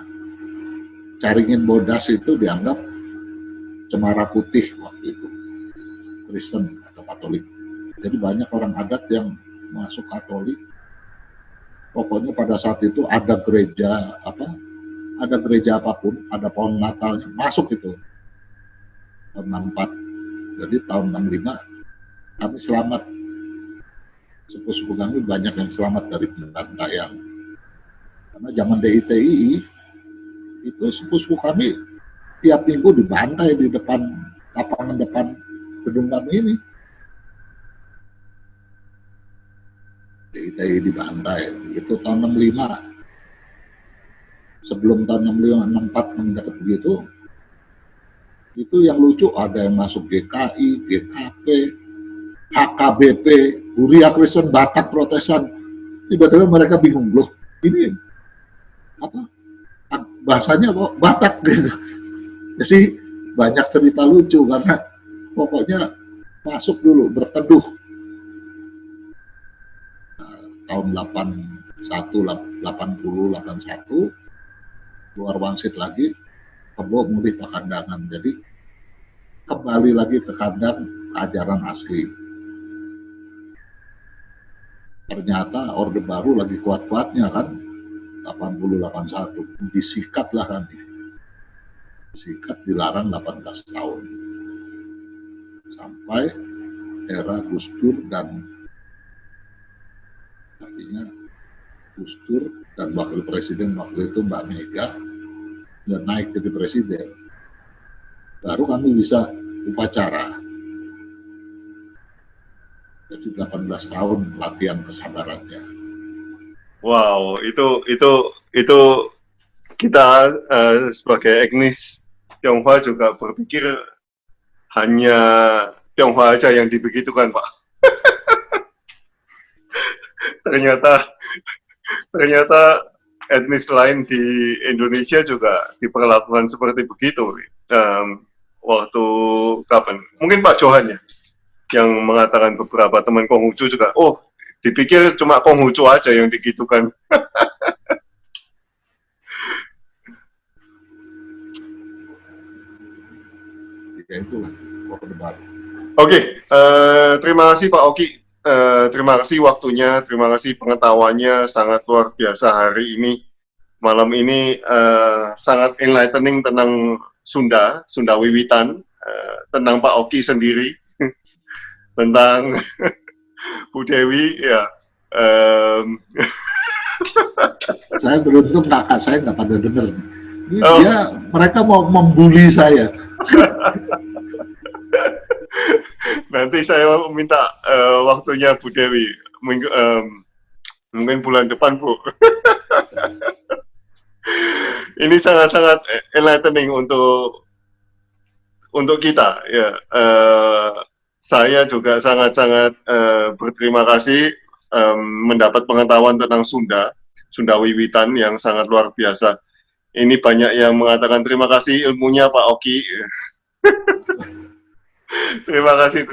Caringin Bodas itu dianggap cemara putih waktu itu, Kristen atau Katolik. Jadi banyak orang adat yang masuk Katolik. Pokoknya pada saat itu ada gereja apapun, ada pohon Natalnya, masuk itu tahun 64. Jadi tahun 65 kami selamat. Sepupu-sepupu kami banyak yang selamat dari pembantaian. Karena zaman DITI itu sepupu-sepupu kami tiap minggu dibantai di depan lapangan depan gedung kami ini. DITI dibantai. Itu tahun 65. Sebelum tahun 65, 64 mendapat begitu, itu yang lucu ada yang masuk GKI, GKP, HKBP, Huria Kristen, Batak Protestan. Tiba-tiba mereka bingung, loh ini apa? Bahasanya kok Batak gitu. Jadi banyak cerita lucu karena pokoknya masuk dulu, berteduh. Tahun 81, 80, 81, luar wangsit lagi, Kebo mulai ke kandangan. Jadi kembali lagi ke kandang ajaran asli. Ternyata Orde Baru lagi kuat-kuatnya kan, 80, 81, disikat lah kan. Disikat, dilarang 18 tahun. Sampai era Gus Dur dan artinya Gus Dur dan wakil presiden waktu itu Mbak Mega dan naik jadi presiden, baru kami bisa upacara. Jadi 18 tahun latihan kesabarannya. Wow, itu kita sebagai etnis Tionghoa juga berpikir hanya Tionghoa aja yang dibegitukan, Pak. ternyata etnis lain di Indonesia juga diperlakukan seperti begitu. Waktu kapan? Mungkin Pak Johan ya, yang mengatakan beberapa teman Konghucu juga, oh dipikir cuma Konghucu aja yang digitukan. Ya itulah Orde Baru. Oke, terima kasih Pak Oki. Terima kasih waktunya, terima kasih pengetahuannya, sangat luar biasa hari ini. Malam ini sangat enlightening tentang Sunda Wiwitan, tentang Pak Oki sendiri, tentang Bu Dewi, ya. Saya beruntung kakak saya nggak pada denger. Mereka mau membuli saya. Nanti saya minta waktunya Bu Dewi, mungkin bulan depan, Bu. Ini sangat-sangat enlightening untuk kita, ya. Saya juga sangat-sangat berterima kasih mendapat pengetahuan tentang Sunda Wiwitan yang sangat luar biasa. Ini banyak yang mengatakan terima kasih ilmunya Pak Oki. Terima kasih.